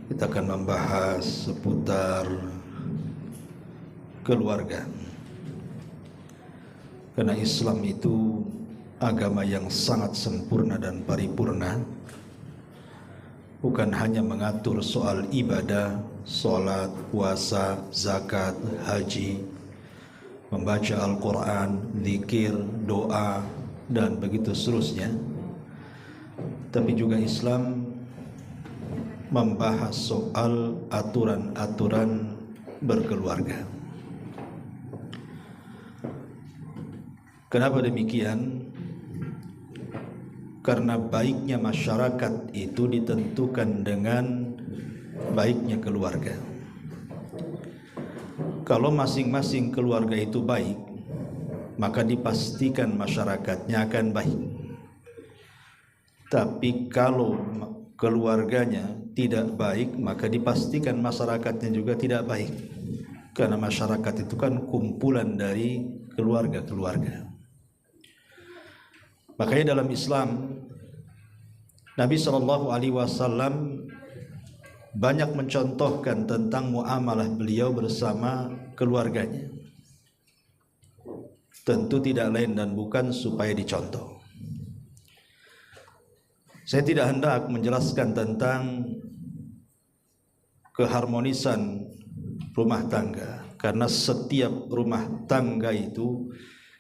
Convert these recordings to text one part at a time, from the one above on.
Kita akan membahas seputar keluarga. Karena Islam itu agama yang sangat sempurna dan paripurna. Bukan hanya mengatur soal ibadah, sholat, puasa, zakat, haji, membaca Al-Quran, zikir, doa, dan begitu seterusnya. Tapi juga Islam membahas soal aturan-aturan berkeluarga. Kenapa demikian? Karena baiknya masyarakat itu ditentukan dengan baiknya keluarga. Kalau masing-masing keluarga itu baik, maka dipastikan masyarakatnya akan baik. Tapi kalau keluarganya tidak baik, maka dipastikan masyarakatnya juga tidak baik. Karena masyarakat itu kan kumpulan dari keluarga-keluarga. Makanya dalam Islam, Nabi SAW banyak mencontohkan tentang muamalah beliau bersama keluarganya. Tentu tidak lain dan bukan supaya dicontoh. Saya tidak hendak menjelaskan tentang keharmonisan rumah tangga, karena setiap rumah tangga itu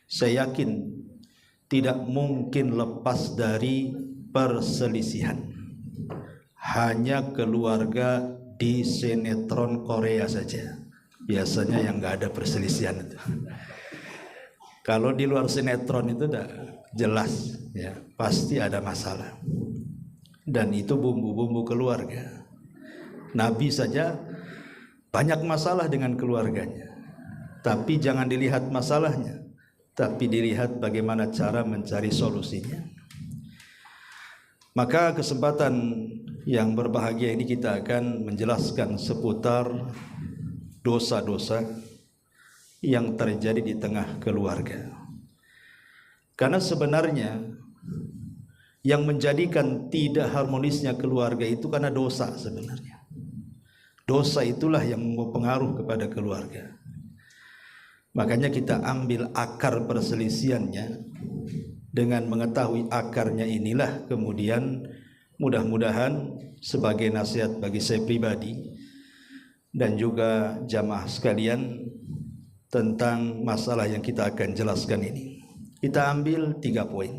saya yakin tidak mungkin lepas dari perselisihan. Hanya keluarga di sinetron Korea saja biasanya yang nggak ada perselisihan itu. Kalau di luar sinetron itu udah jelas ya, pasti ada masalah. Dan itu bumbu-bumbu keluarga. Nabi saja banyak masalah dengan keluarganya. Tapi jangan dilihat masalahnya, tapi dilihat bagaimana cara mencari solusinya. Maka kesempatan yang berbahagia ini kita akan menjelaskan seputar dosa-dosa yang terjadi di tengah keluarga. Karena sebenarnya yang menjadikan tidak harmonisnya keluarga itu karena dosa sebenarnya. Dosa itulah yang mempengaruhi kepada keluarga. Makanya kita ambil akar perselisihannya. Dengan mengetahui akarnya inilah kemudian mudah-mudahan sebagai nasihat bagi saya pribadi dan juga jamaah sekalian tentang masalah yang kita akan jelaskan ini. Kita ambil 3 poin.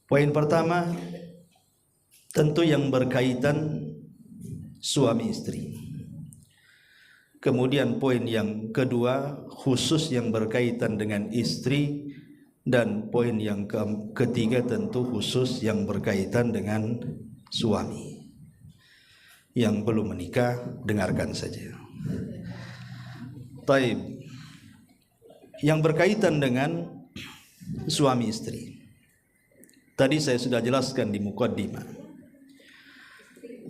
Poin pertama tentu yang berkaitan suami istri. Kemudian poin yang kedua khusus yang berkaitan dengan istri, dan poin yang ketiga tentu khusus yang berkaitan dengan suami. Yang belum menikah dengarkan saja. Taib. Yang berkaitan dengan suami istri. Tadi saya sudah jelaskan di muqaddimah.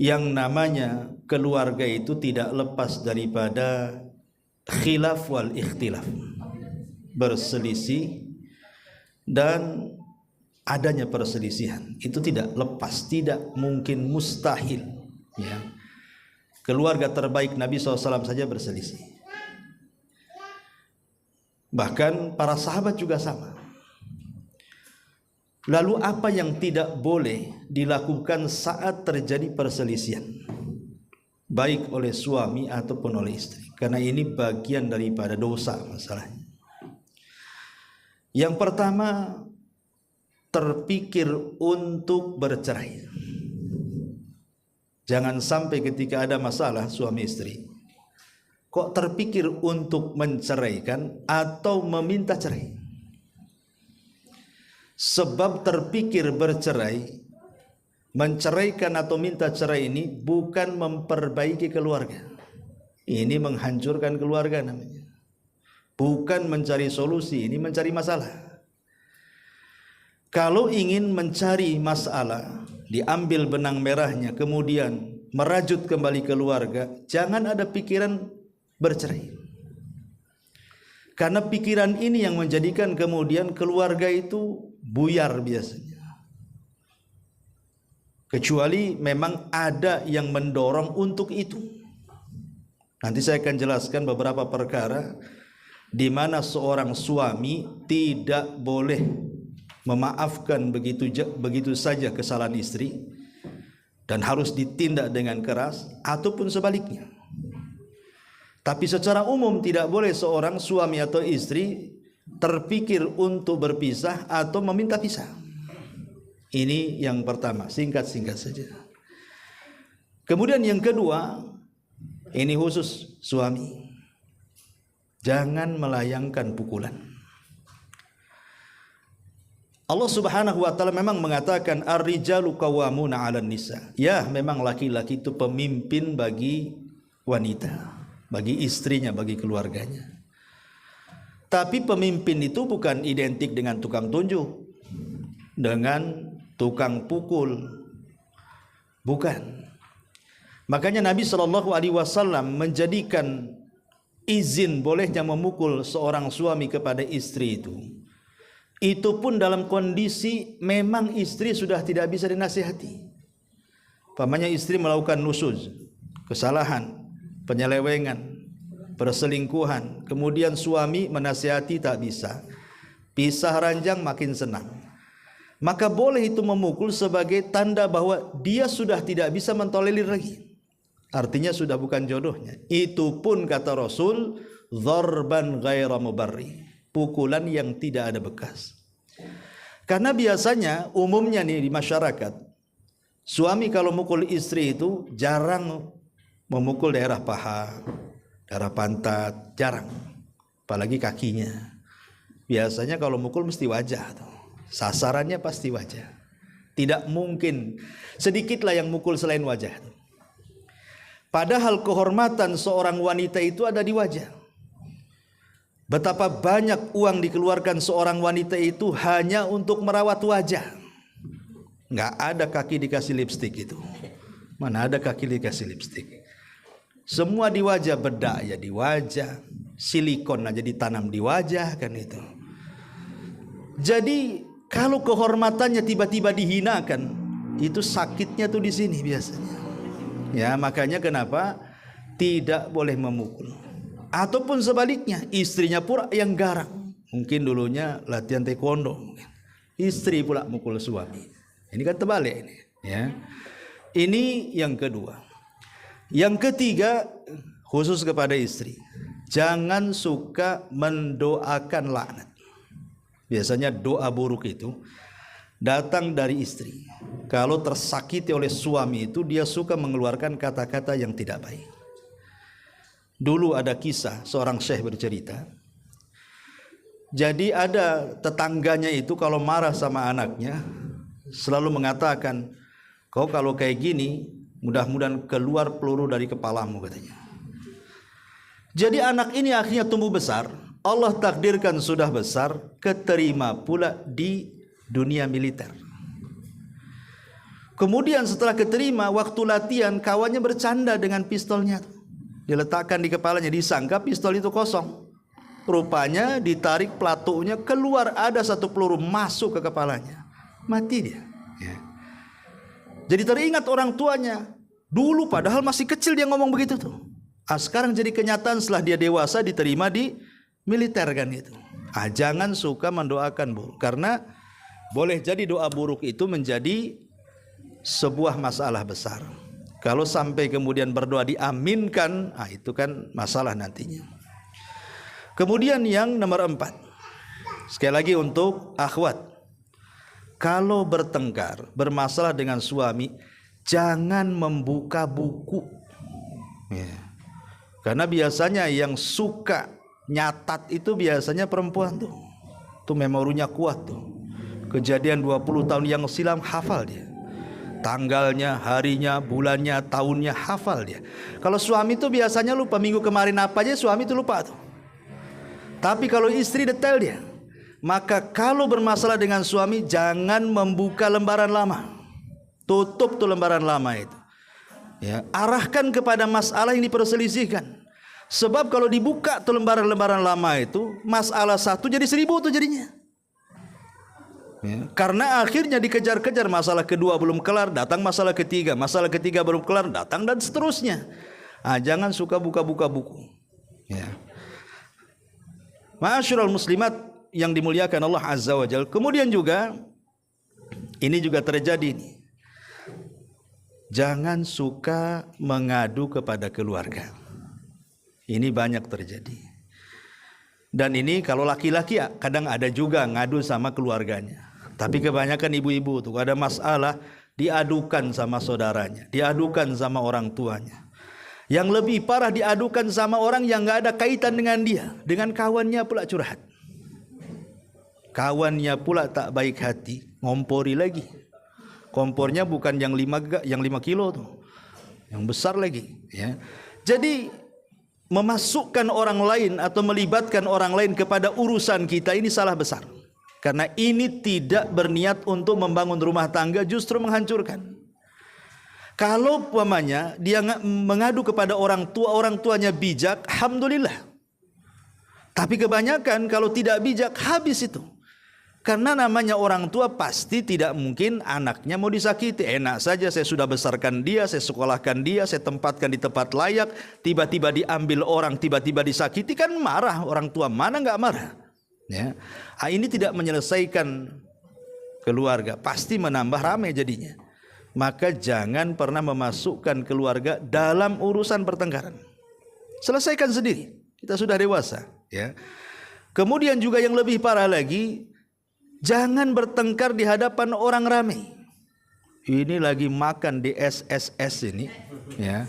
Yang namanya keluarga itu tidak lepas daripada khilaf wal ikhtilaf. Berselisih dan adanya perselisihan. Itu tidak lepas, tidak mungkin, mustahil ya. Keluarga terbaik Nabi SAW saja berselisih. Bahkan para sahabat juga sama. Lalu apa yang tidak boleh dilakukan saat terjadi perselisihan, baik oleh suami ataupun oleh istri? Karena ini bagian daripada dosa masalahnya. Yang pertama, terpikir untuk bercerai. Jangan sampai ketika ada masalah suami istri, kok terpikir untuk menceraikan atau meminta cerai. Sebab terpikir bercerai, menceraikan atau minta cerai ini bukan memperbaiki keluarga. Ini menghancurkan keluarga namanya. Bukan mencari solusi, ini mencari masalah. Kalau ingin mencari masalah, diambil benang merahnya, kemudian merajut kembali keluarga, jangan ada pikiran bercerai. Karena pikiran ini yang menjadikan kemudian keluarga itu buyar biasanya. kecuali memang ada yang mendorong untuk itu. Nanti saya akan jelaskan beberapa perkara di mana seorang suami tidak boleh memaafkan begitu saja kesalahan istri dan harus ditindak dengan keras, ataupun sebaliknya. Tapi secara umum tidak boleh seorang suami atau istri terpikir untuk berpisah atau meminta pisah. Ini yang pertama, singkat-singkat saja. Kemudian yang kedua, ini khusus suami. Jangan melayangkan pukulan. Allah Subhanahu wa taala memang mengatakan ar-rijalu qawwamuna 'alan nisa. Ya, memang laki-laki itu pemimpin bagi wanita, bagi istrinya, bagi keluarganya. Tapi pemimpin itu bukan identik dengan tukang tunjuk, dengan tukang pukul. Bukan. Makanya Nabi SAW menjadikan izin bolehnya memukul seorang suami kepada istri itu pun dalam kondisi memang istri sudah tidak bisa dinasihati. Pamannya istri melakukan nusuz, kesalahan, penyelewengan, perselingkuhan, kemudian suami menasihati tak bisa, pisah ranjang makin senang, maka boleh itu memukul sebagai tanda bahwa dia sudah tidak bisa mentolerir lagi. Artinya sudah bukan jodohnya. Itu pun kata Rasul, dzarban ghaira mubarri, pukulan yang tidak ada bekas. Karena biasanya umumnya nih di masyarakat, suami kalau mukul istri itu jarang memukul daerah paha, daerah pantat, jarang. Apalagi kakinya. Biasanya kalau mukul mesti wajah tuh. Sasarannya pasti wajah. Tidak mungkin sedikitlah yang mukul selain wajah. Padahal kehormatan seorang wanita itu ada di wajah. Betapa banyak uang dikeluarkan seorang wanita itu hanya untuk merawat wajah. Nggak ada kaki dikasih lipstik itu. Mana ada kaki dikasih lipstik. Semua di wajah, bedak ya di wajah, silikon aja ditanam di wajah kan itu. Jadi kalau kehormatannya tiba-tiba dihinakan, itu sakitnya tuh di sini biasanya. Ya, makanya kenapa tidak boleh memukul. Ataupun sebaliknya, istrinya pula yang garang. Mungkin dulunya latihan taekwondo, istri pula mukul suami. Ini kan terbalik ini, ya. Ini yang kedua. Yang ketiga, khusus kepada istri, jangan suka mendoakan laknat. Biasanya doa buruk itu datang dari istri. Kalau tersakiti oleh suami itu, dia suka mengeluarkan kata-kata yang tidak baik. Dulu ada kisah seorang syekh bercerita. Jadi ada tetangganya itu kalau marah sama anaknya selalu mengatakan, kau kalau kayak gini mudah-mudahan keluar peluru dari kepalamu, katanya. Jadi anak ini akhirnya tumbuh besar. Allah takdirkan sudah besar, keterima pula di dunia militer. Kemudian setelah keterima, waktu latihan kawannya bercanda dengan pistolnya. Diletakkan di kepalanya, disangka pistol itu kosong. Rupanya ditarik pelatuknya, keluar ada satu peluru masuk ke kepalanya. Mati dia. Ya. Jadi teringat orang tuanya. Dulu padahal masih kecil dia ngomong begitu tuh. Sekarang jadi kenyataan setelah dia dewasa diterima di militer kan itu. Jangan suka mendoakan buruk. Karena boleh jadi doa buruk itu menjadi sebuah masalah besar. Kalau sampai kemudian berdoa diaminkan, itu kan masalah nantinya. Kemudian yang nomor 4. Sekali lagi untuk akhwat. Kalau bertengkar, bermasalah dengan suami, jangan membuka buku. Ya. Karena biasanya yang suka nyatat itu biasanya perempuan tuh. Tuh memorinya kuat tuh. Kejadian 20 tahun yang silam hafal dia. Tanggalnya, harinya, bulannya, tahunnya hafal dia. Kalau suami itu biasanya lupa, minggu kemarin apa aja suami itu lupa tuh. Tapi kalau istri detail dia. Maka kalau bermasalah dengan suami, jangan membuka lembaran lama. Tutup tuh lembaran lama itu. Ya, arahkan kepada masalah yang diperselisihkan. Sebab kalau dibuka tuh lembaran-lembaran lama itu, masalah satu jadi 1000 tuh jadinya. Ya, karena akhirnya dikejar-kejar, masalah kedua belum kelar, datang masalah ketiga belum kelar, datang dan seterusnya. Jangan suka buka-buka buku. Ya. Ma'asyiral muslimat yang dimuliakan Allah Azza wa Jalla. Kemudian juga ini juga terjadi nih. Jangan suka mengadu kepada keluarga. Ini banyak terjadi. Dan ini kalau laki-laki ya, kadang ada juga ngadu sama keluarganya. Tapi kebanyakan ibu-ibu tuh ada masalah diadukan sama saudaranya, diadukan sama orang tuanya. Yang lebih parah diadukan sama orang yang nggak ada kaitan dengan dia, dengan kawannya pula curhat. Kawannya pula tak baik hati, ngompori lagi. Kompornya bukan yang 5 kilo tuh, yang besar lagi. Ya. Jadi memasukkan orang lain atau melibatkan orang lain kepada urusan kita ini salah besar. Karena ini tidak berniat untuk membangun rumah tangga, justru menghancurkan. Kalau umpamanya dia mengadu kepada orang tuanya bijak, alhamdulillah. Tapi kebanyakan kalau tidak bijak, habis itu. Karena namanya orang tua pasti tidak mungkin anaknya mau disakiti. Enak saja saya sudah besarkan dia, saya sekolahkan dia, saya tempatkan di tempat layak, tiba-tiba diambil orang, tiba-tiba disakiti, kan marah orang tua, mana nggak marah. Ya. Ini tidak menyelesaikan keluarga, pasti menambah ramai jadinya. Maka jangan pernah memasukkan keluarga dalam urusan pertengkaran. Selesaikan sendiri, kita sudah dewasa. Ya. Kemudian juga yang lebih parah lagi, jangan bertengkar di hadapan orang ramai. Ini lagi makan di SSS ini, ya.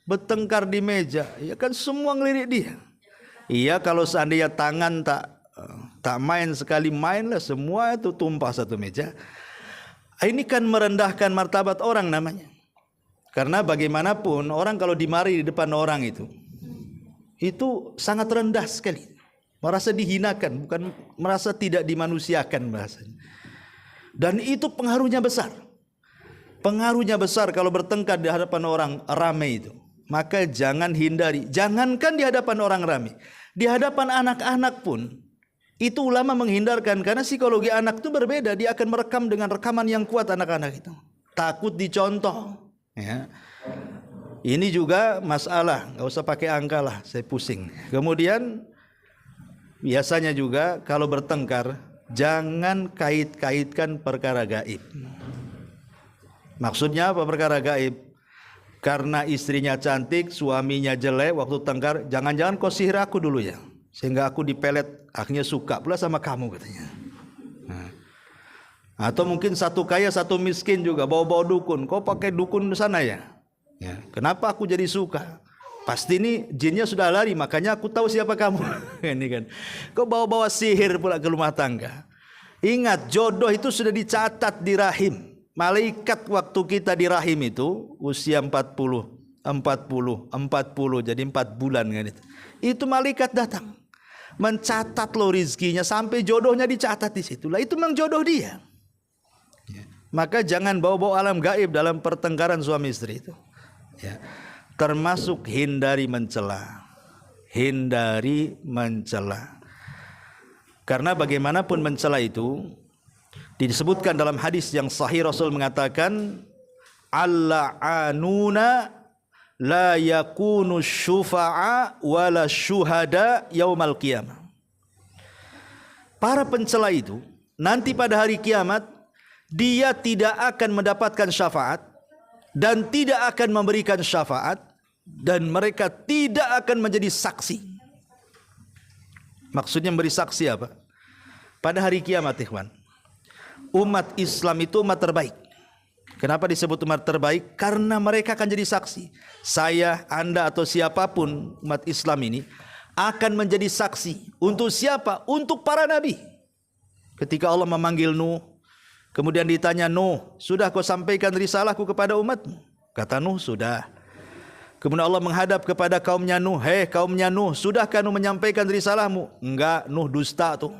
Bertengkar di meja, ya kan semua ngelirik dia. Iya, kalau seandainya tangan tak main sekali main lah, semua itu tumpah satu meja. Ini kan merendahkan martabat orang namanya. Karena bagaimanapun orang kalau dimarahi di depan orang itu sangat rendah sekali. Merasa dihinakan, bukan merasa tidak dimanusiakan bahasanya. Dan itu pengaruhnya besar. Pengaruhnya besar kalau bertengkar di hadapan orang ramai itu. Maka jangan hindari. Jangankan di hadapan orang ramai, di hadapan anak-anak pun itu ulama menghindarkan, karena psikologi anak itu berbeda. Dia akan merekam dengan rekaman yang kuat anak-anak itu. Takut dicontoh. Ya. Ini juga masalah. Gak usah pakai angka lah, saya pusing. Kemudian biasanya juga kalau bertengkar, jangan kait-kaitkan perkara gaib. Maksudnya apa perkara gaib? Karena istrinya cantik, suaminya jelek, waktu tengkar, jangan-jangan kau sihir aku dulu ya, sehingga aku dipelet, akhirnya suka pula sama kamu katanya. Atau mungkin satu kaya satu miskin juga, bawa-bawa dukun, kau pakai dukun di sana ya. Kenapa aku jadi suka? Pasti ini jinnya sudah lari, makanya aku tahu siapa kamu. Ini kan, kau bawa-bawa sihir pula ke rumah tangga. Ingat, jodoh itu sudah dicatat di rahim. Malaikat waktu kita di rahim itu usia 40, jadi 4 bulan kan itu. Itu malaikat datang mencatat lo rizkinya sampai jodohnya dicatat di situ. Lah itu memang jodoh dia. Maka jangan bawa-bawa alam gaib dalam pertengkaran suami istri itu. Ya. Termasuk hindari mencela. Hindari mencela. Karena bagaimanapun mencela itu disebutkan dalam hadis yang sahih, Rasul mengatakan, Al-la'anuna la yakunu syufa'a wala syuhada yaumal qiyamah. Para pencela itu nanti pada hari kiamat dia tidak akan mendapatkan syafaat dan tidak akan memberikan syafaat, dan mereka tidak akan menjadi saksi. Maksudnya memberi saksi apa? Pada hari kiamat, ikhwan, umat Islam itu umat terbaik. Kenapa disebut umat terbaik? Karena mereka akan jadi saksi. Saya, Anda atau siapapun umat Islam ini akan menjadi saksi. Untuk siapa? Untuk para nabi. Ketika Allah memanggil Nuh, kemudian ditanya, Nuh, sudah kau sampaikan risalahku kepada umatmu? Kata Nuh, sudah. Kemudian Allah menghadap kepada kaumnya Nuh, hei kaumnya Nuh, sudahkah Nuh menyampaikan risalahmu? Enggak, Nuh dusta tuh.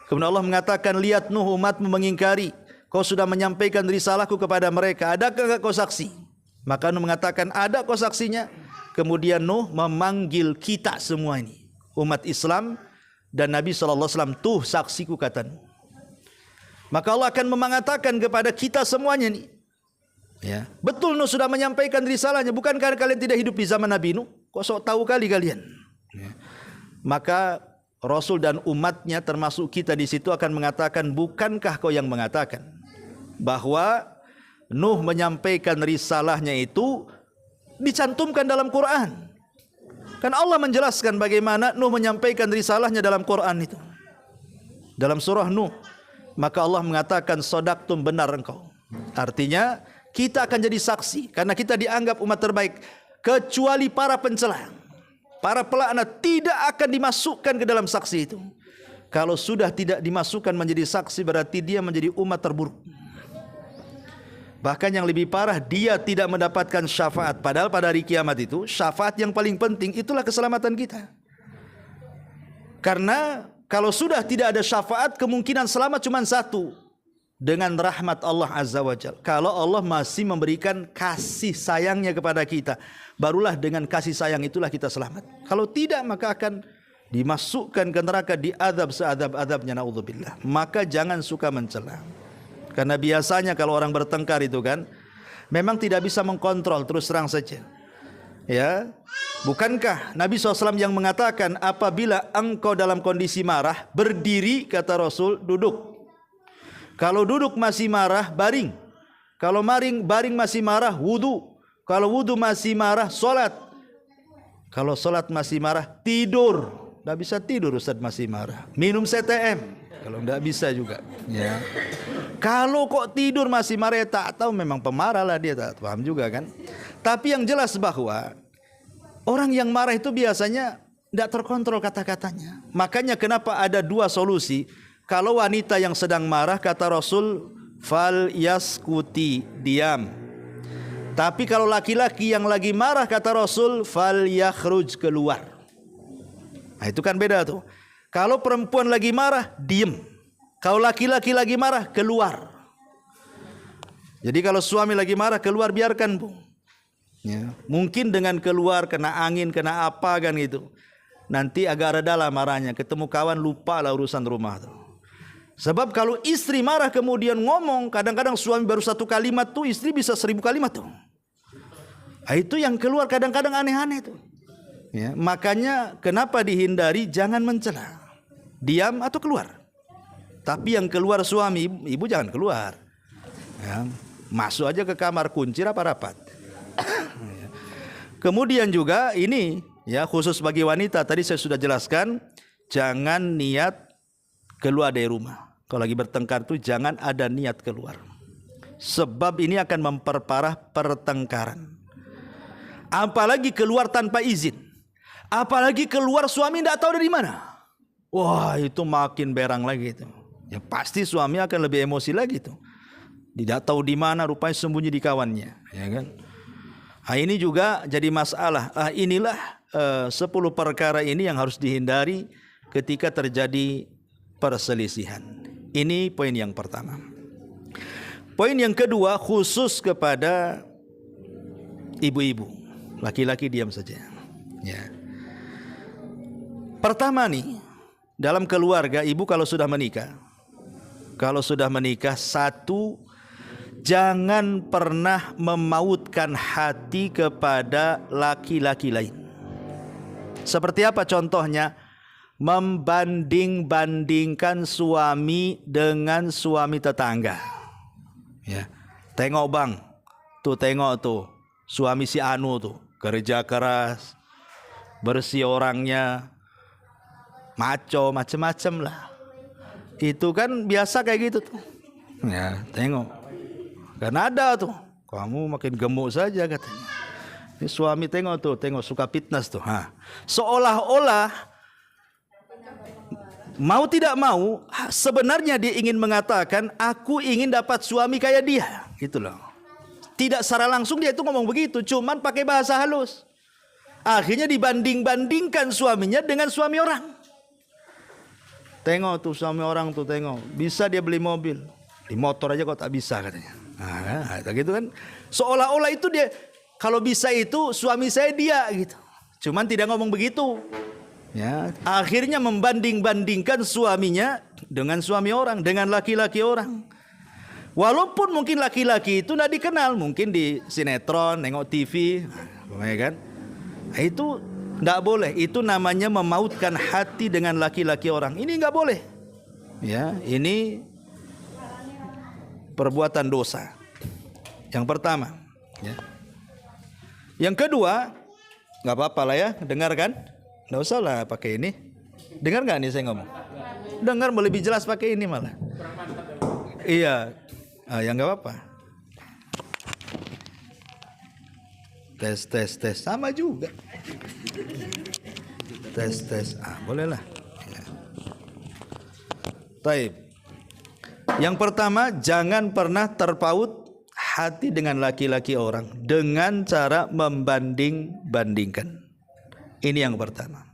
Kemudian Allah mengatakan, lihat Nuh, umatmu mengingkari, kau sudah menyampaikan risalahku kepada mereka, adakah kau saksi? Maka Nuh mengatakan, ada kau saksinya. Kemudian Nuh memanggil kita semua ini, umat Islam, dan Nabi SAW, tuh saksiku katamu. Maka Allah akan mengatakan kepada kita semuanya nih, ya, betul Nuh sudah menyampaikan risalahnya, bukankah kalian tidak hidup di zaman Nabi Nuh? Kok sok tahu kali kalian? Ya. Maka Rasul dan umatnya termasuk kita di situ akan mengatakan, bukankah kau yang mengatakan bahwa Nuh menyampaikan risalahnya itu dicantumkan dalam Quran? Kan Allah menjelaskan bagaimana Nuh menyampaikan risalahnya dalam Quran itu. Dalam surah Nuh. Maka Allah mengatakan, sodaktum, benar engkau. Artinya kita akan jadi saksi karena kita dianggap umat terbaik, kecuali para pencela, para pelaknat tidak akan dimasukkan ke dalam saksi itu. Kalau sudah tidak dimasukkan menjadi saksi, berarti dia menjadi umat terburuk. Bahkan yang lebih parah, dia tidak mendapatkan syafaat. Padahal pada hari kiamat itu syafaat yang paling penting itulah keselamatan kita. Karena kalau sudah tidak ada syafaat, kemungkinan selamat cuma satu, dengan rahmat Allah Azza wa Jalla. Kalau Allah masih memberikan kasih sayangnya kepada kita, barulah dengan kasih sayang itulah kita selamat. Kalau tidak, maka akan dimasukkan ke neraka, diazab seadab-adabnya, naudzubillah. Maka jangan suka mencela. Karena biasanya kalau orang bertengkar itu kan, memang tidak bisa mengkontrol, terus terang saja. Ya, bukankah Nabi SAW yang mengatakan, apabila engkau dalam kondisi marah, berdiri, kata Rasul, duduk. Kalau duduk masih marah, baring. Kalau baring masih marah, wudu. Kalau wudu masih marah, solat. Kalau solat masih marah, tidur. Tidak bisa tidur Ustaz masih marah. Minum CTM. Kalau tidak bisa juga. Ya. Kalau kok tidur masih marah, ya tak tahu, memang pemarah lah dia, tak paham juga kan. Tapi yang jelas bahwa orang yang marah itu biasanya tidak terkontrol kata-katanya. Makanya kenapa ada dua solusi. Kalau wanita yang sedang marah, kata Rasul, fal yaskuti, diam. Tapi kalau laki-laki yang lagi marah, kata Rasul, fal yakhruj, keluar. Nah itu kan beda tuh. Kalau perempuan lagi marah, diem. Kalau laki-laki lagi marah, keluar. Jadi kalau suami lagi marah, keluar, biarkan bu. Ya. Mungkin dengan keluar, kena angin, kena apa kan gitu. Nanti agak reda lah marahnya. Ketemu kawan, lupa lah urusan rumah tuh. Sebab kalau istri marah kemudian ngomong, kadang-kadang suami baru satu kalimat tuh, istri bisa 1000 kalimat tuh. Nah, itu yang keluar kadang-kadang aneh-aneh tuh. Ya, makanya kenapa dihindari, jangan mencela. Diam atau keluar. Tapi yang keluar suami, ibu jangan keluar. Ya, masuk aja ke kamar, kunci rapat-rapat. Kemudian juga ini ya khusus bagi wanita, tadi saya sudah jelaskan, jangan niat keluar dari rumah. Kalau lagi bertengkar tuh jangan ada niat keluar. Sebab ini akan memperparah pertengkaran. Apalagi keluar tanpa izin. Apalagi keluar suami tidak tahu dari mana. Wah, itu makin berang lagi itu. Ya pasti suami akan lebih emosi lagi tuh. Tidak tahu di mana, rupanya sembunyi di kawannya, ya kan? Nah, ini juga jadi masalah. Inilah 10 perkara ini yang harus dihindari ketika terjadi perselisihan. Ini poin yang pertama. Poin yang kedua khusus kepada ibu-ibu. Laki-laki diam saja. Ya. Pertama nih, dalam keluarga ibu kalau sudah menikah, satu, jangan pernah memautkan hati kepada laki-laki lain. Seperti apa contohnya? Membanding-bandingkan suami dengan suami tetangga. Ya. Tengok bang, tengok tuh, suami si Anu tuh, kerja keras, bersih orangnya, maco, macem-macem lah. Itu kan biasa kayak gitu tuh. Ya, tengok. Kan ada tuh, kamu makin gemuk saja katanya. Ini suami tengok tuh, suka fitness tuh. Seolah-olah mau tidak mau, sebenarnya dia ingin mengatakan, aku ingin dapat suami kayak dia, gitu loh. Tidak secara langsung dia itu ngomong begitu, cuman pakai bahasa halus. Akhirnya dibanding-bandingkan suaminya dengan suami orang. Tengok tuh suami orang tuh, tengok. Bisa dia beli mobil. Di motor aja kok tak bisa katanya. Nah, gitu kan. Seolah-olah itu dia, kalau bisa itu suami saya dia gitu. Cuman tidak ngomong begitu. Ya, akhirnya membanding-bandingkan suaminya dengan suami orang, dengan laki-laki orang. Walaupun mungkin laki-laki itu tidak dikenal, mungkin di sinetron, nengok TV, ya kan? Itu tidak boleh. Itu namanya memautkan hati dengan laki-laki orang. Ini nggak boleh. Ya, ini perbuatan dosa. Yang pertama. Ya. Yang kedua, nggak apa-apa lah ya, dengarkan. Nggak usah lah pakai ini. Dengar nggak nih saya ngomong? Dengar lebih jelas pakai ini malah. Iya, ya nggak apa-apa. Tes, sama juga. Tes, bolehlah. Ya. Taib. Yang pertama, jangan pernah terpaut hati dengan laki-laki orang dengan cara membanding-bandingkan. Ini yang pertama.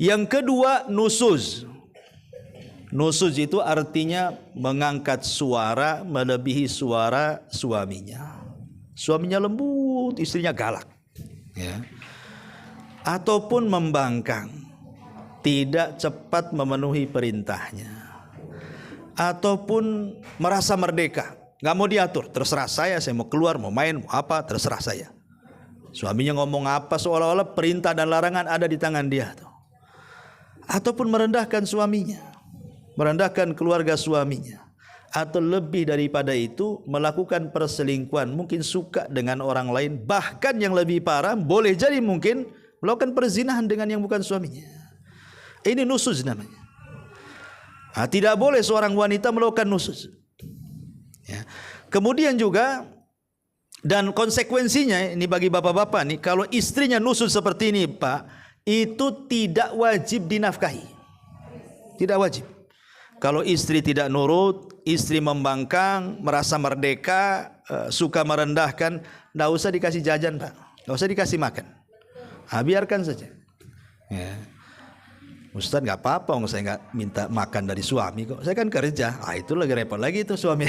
Yang kedua, nusuz. Nusuz itu artinya mengangkat suara melebihi suara suaminya. Suaminya lembut, istrinya galak. Ya. Ataupun membangkang, tidak cepat memenuhi perintahnya. Ataupun merasa merdeka, nggak mau diatur, terserah saya mau keluar, mau main, mau apa, terserah saya. Suaminya ngomong apa seolah-olah perintah dan larangan ada di tangan dia. Ataupun merendahkan suaminya, merendahkan keluarga suaminya. Atau lebih daripada itu, melakukan perselingkuhan, mungkin suka dengan orang lain. Bahkan yang lebih parah, boleh jadi mungkin melakukan perzinahan dengan yang bukan suaminya. Ini nusuz namanya. Tidak boleh seorang wanita melakukan nusuz. Ya. Kemudian juga, dan konsekuensinya ini bagi bapak-bapak nih, kalau istrinya nusuz seperti ini Pak, itu tidak wajib dinafkahi. Tidak wajib. Kalau istri tidak nurut, istri membangkang, merasa merdeka, suka merendahkan, tidak usah dikasih jajan Pak, tidak usah dikasih makan. Biarkan saja. Ya. Ustaz nggak apa-apa, saya nggak minta makan dari suami kok. Saya kan kerja. Itu lagi repot lagi itu suami.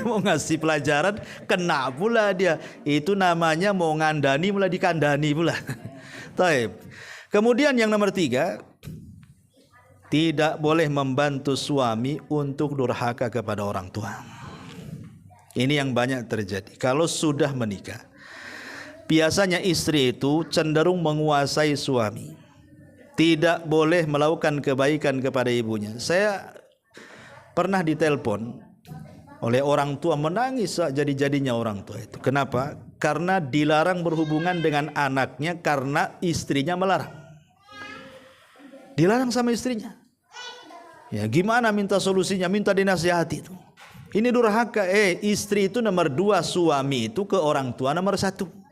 Mau ngasih pelajaran, kena pula dia. Itu namanya mau ngandani, mulai dikandani pula. Taib. Kemudian yang nomor 3, tidak boleh membantu suami untuk durhaka kepada orang tua. Ini yang banyak terjadi. Kalau sudah menikah, biasanya istri itu cenderung menguasai suami. Tidak boleh melakukan kebaikan kepada ibunya. Saya pernah ditelepon oleh orang tua, menangis jadi-jadinya orang tua itu. Kenapa? Karena dilarang berhubungan dengan anaknya karena istrinya melarang. Dilarang sama istrinya. Ya, gimana minta solusinya? Minta dinasihati itu. Ini durhaka. Istri itu nomor 2, suami itu ke orang tua nomor 1.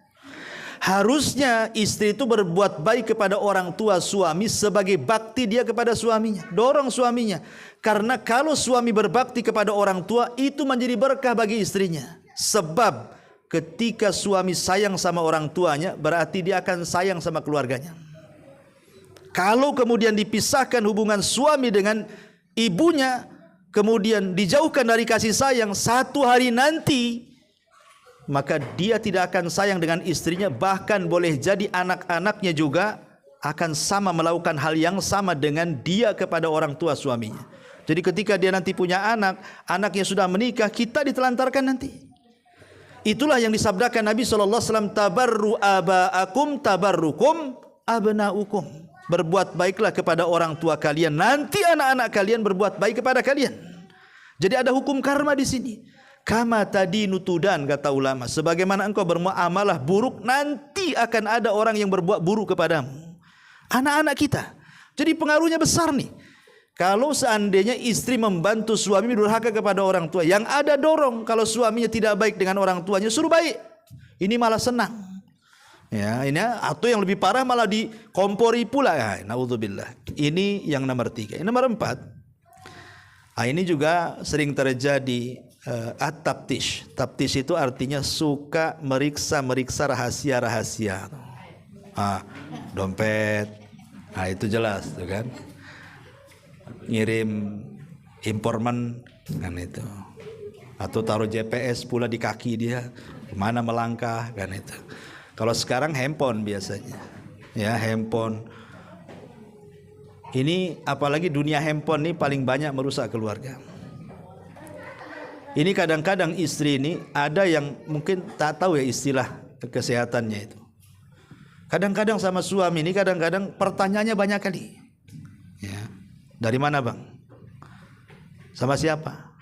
Harusnya istri itu berbuat baik kepada orang tua suami sebagai bakti dia kepada suaminya. Dorong suaminya. Karena kalau suami berbakti kepada orang tua, itu menjadi berkah bagi istrinya. Sebab ketika suami sayang sama orang tuanya, berarti dia akan sayang sama keluarganya. Kalau kemudian dipisahkan hubungan suami dengan ibunya, kemudian dijauhkan dari kasih sayang, satu hari nanti maka dia tidak akan sayang dengan istrinya. Bahkan boleh jadi anak-anaknya juga akan sama melakukan hal yang sama dengan dia kepada orang tua suaminya. Jadi ketika dia nanti punya anak, anaknya sudah menikah, kita ditelantarkan nanti. Itulah yang disabdakan Nabi SAW, tabarru aba'akum tabarrukum abna'ukum. Berbuat baiklah kepada orang tua kalian, nanti anak-anak kalian berbuat baik kepada kalian. Jadi ada hukum karma di sini. Kama tadi nutudan, kata ulama, sebagaimana engkau bermuamalah buruk, nanti akan ada orang yang berbuat buruk kepadamu. Anak-anak kita. Jadi pengaruhnya besar nih. Kalau seandainya istri membantu suami durhaka kepada orang tua, yang ada dorong kalau suaminya tidak baik dengan orang tuanya, suruh baik. Ini malah senang. Ya, ini atau yang lebih parah malah dikompori pula. Ya, naudzubillah. Ini yang nomor 3. Yang nomor 4. Ini juga sering terjadi. At-taptish. Taptish itu artinya suka meriksa rahasia-rahasia. Dompet. Itu jelas tuh kan. Ngirim informan kan itu. Atau taruh GPS pula di kaki dia, kemana melangkah kan itu. Kalau sekarang handphone biasanya. Ya, handphone. Ini apalagi dunia handphone ini paling banyak merusak keluarga. Ini kadang-kadang istri ini ada yang mungkin tak tahu ya istilah kesehatannya itu. Kadang-kadang sama suami ini kadang-kadang pertanyaannya banyak kali. Ya. Dari mana bang? Sama siapa?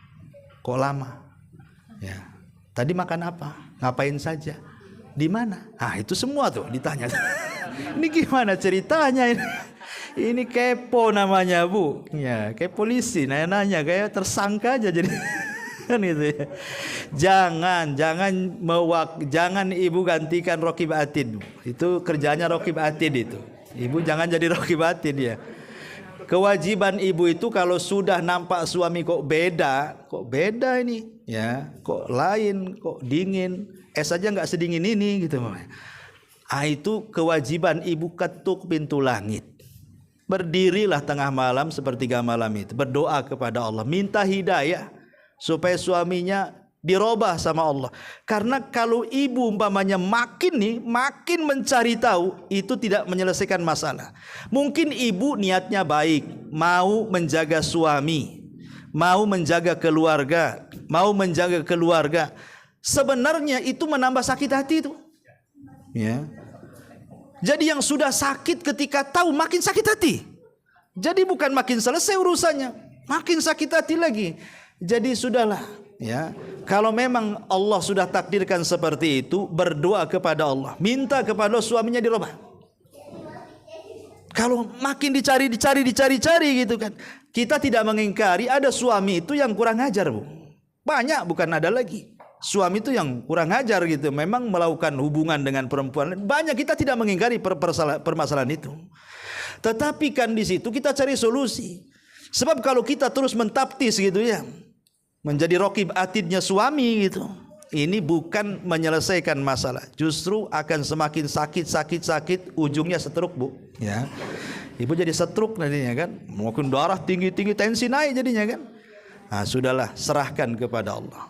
Kok lama? Ya. Tadi makan apa? Ngapain saja? Di mana? Ah itu semua tuh ditanya. Ini gimana ceritanya ini? Ini kepo namanya bu. Ya kayak polisi nanya-nanya kayak tersangka aja jadi. Kan itu ya. Jangan ibu gantikan Raqib Atid. Itu kerjanya Raqib Atid itu. Ibu jangan jadi Raqib Atid ya. Kewajiban ibu itu kalau sudah nampak suami kok beda ini ya, kok lain, kok dingin, es aja nggak sedingin ini gitu. Itu kewajiban ibu ketuk pintu langit. Berdirilah tengah malam sepertiga malam itu, berdoa kepada Allah, minta hidayah supaya suaminya dirubah sama Allah. Karena kalau ibu umpamanya makin mencari tahu, itu tidak menyelesaikan masalah. Mungkin ibu niatnya baik, mau menjaga suami, mau menjaga keluarga, sebenarnya itu menambah sakit hati itu. Ya. Jadi yang sudah sakit ketika tahu makin sakit hati. Jadi bukan makin selesai urusannya, makin sakit hati lagi. Jadi sudahlah ya. Kalau memang Allah sudah takdirkan seperti itu, berdoa kepada Allah, minta kepada Allah suaminya dirubah. Kalau makin dicari gitu kan. Kita tidak mengingkari ada suami itu yang kurang ajar, Bu. Banyak, bukan ada lagi. Suami itu yang kurang ajar gitu, memang melakukan hubungan dengan perempuan. Banyak, kita tidak mengingkari permasalahan itu. Tetapi kan di situ kita cari solusi. Sebab kalau kita terus mentaptis gitu ya, menjadi Raqib Atidnya suami gitu, ini bukan menyelesaikan masalah, justru akan semakin sakit, ujungnya stroke, Bu. Ya, ibu jadi stroke nantinya kan, mungkin darah tinggi, tensi naik jadinya kan. Nah, sudahlah, serahkan kepada Allah.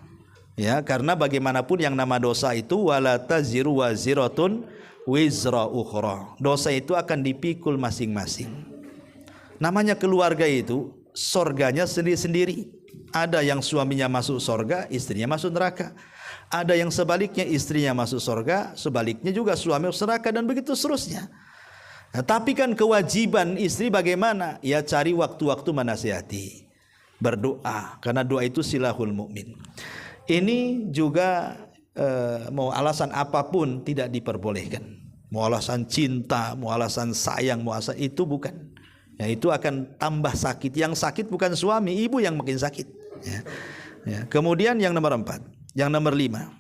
Ya, karena bagaimanapun yang nama dosa itu wala taziru waziratun wizra ukhra. Dosa itu akan dipikul masing-masing. Namanya keluarga itu sorganya sendiri-sendiri. Ada yang suaminya masuk sorga, istrinya masuk neraka. Ada yang sebaliknya, istrinya masuk sorga, sebaliknya juga suami masuk neraka, dan begitu seterusnya. Nah, tapi kan kewajiban istri bagaimana? Ya cari waktu-waktu menasihati, berdoa, karena doa itu silahul mukmin. Ini juga mau alasan apapun tidak diperbolehkan. Mau alasan cinta, mau alasan sayang, mau alasan itu bukan. Ya, itu akan tambah sakit. Yang sakit bukan suami, ibu yang makin sakit. Ya. Ya. Kemudian yang nomor 4, yang nomor 5,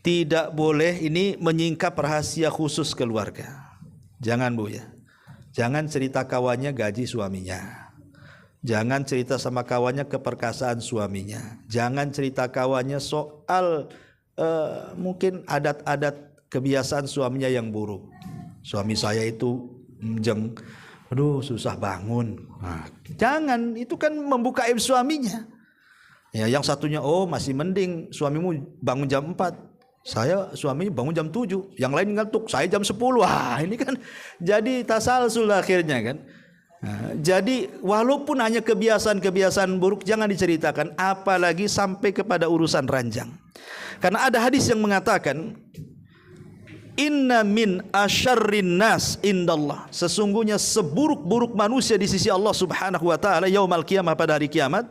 tidak boleh ini menyingkap rahasia khusus keluarga. Jangan, Bu ya. Jangan cerita kawannya gaji suaminya. Jangan cerita sama kawannya keperkasaan suaminya. Jangan cerita kawannya soal mungkin adat-adat kebiasaan suaminya yang buruk. Suami saya itu aduh susah bangun. Nah, jangan, itu kan membuka aib suaminya. Ya, yang satunya masih mending suamimu bangun jam 4. Saya suaminya bangun jam 7. Yang lain ngantuk, saya jam 10. Wah, ini kan jadi tasalsul akhirnya kan. Nah, jadi walaupun hanya kebiasaan-kebiasaan buruk jangan diceritakan, apalagi sampai kepada urusan ranjang. Karena ada hadis yang mengatakan, inna min asyarrin nas indallah, sesungguhnya seburuk-buruk manusia di sisi Allah Subhanahu wa taala yaumal qiyamah, pada hari kiamat,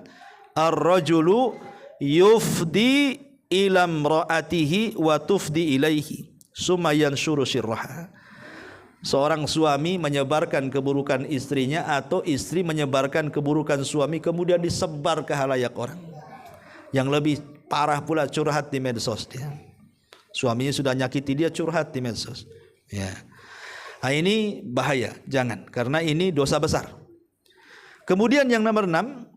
ar-rajulu yufdi ila imraatihi wa tufdi ilaihi summa yanshuru sirraha. Seorang suami menyebarkan keburukan istrinya, atau istri menyebarkan keburukan suami, kemudian disebar ke halayak orang. Yang lebih parah pula curhat di medsos dia. Suaminya sudah nyakiti dia, curhat di medsos. Ya. Nah, ini bahaya, jangan, karena ini dosa besar. Kemudian yang nomor 6,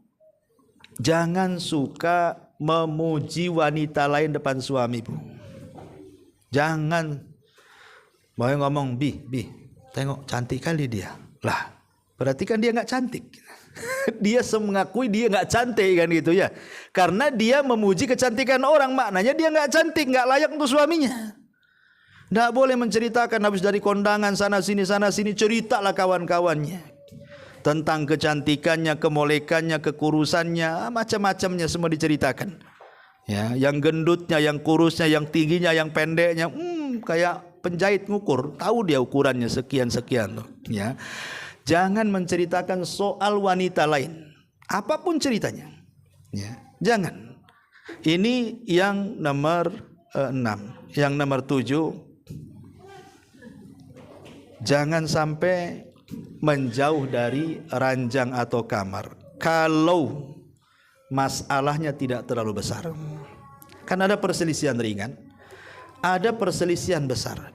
jangan suka memuji wanita lain depan suami, Bu. Jangan. Mau ngomong, bi, tengok cantik kali dia. Lah, berarti kan dia nggak cantik. Dia mengakui dia nggak cantik kan gitu ya. Karena dia memuji kecantikan orang, maknanya dia nggak cantik, nggak layak untuk suaminya. Tidak boleh menceritakan habis dari kondangan sana sini ceritalah kawan-kawannya tentang kecantikannya, kemolekannya, kekurusannya, macam-macamnya semua diceritakan. Ya, yang gendutnya, yang kurusnya, yang tingginya, yang pendeknya, kayak penjahit ngukur, tahu dia ukurannya sekian-sekian tuh. Ya, jangan menceritakan soal wanita lain, apapun ceritanya. Ya, jangan. Ini yang nomor 6. Yang nomor 7. Jangan sampai menjauh dari ranjang atau kamar kalau masalahnya tidak terlalu besar. Kan ada perselisihan ringan, ada perselisihan besar.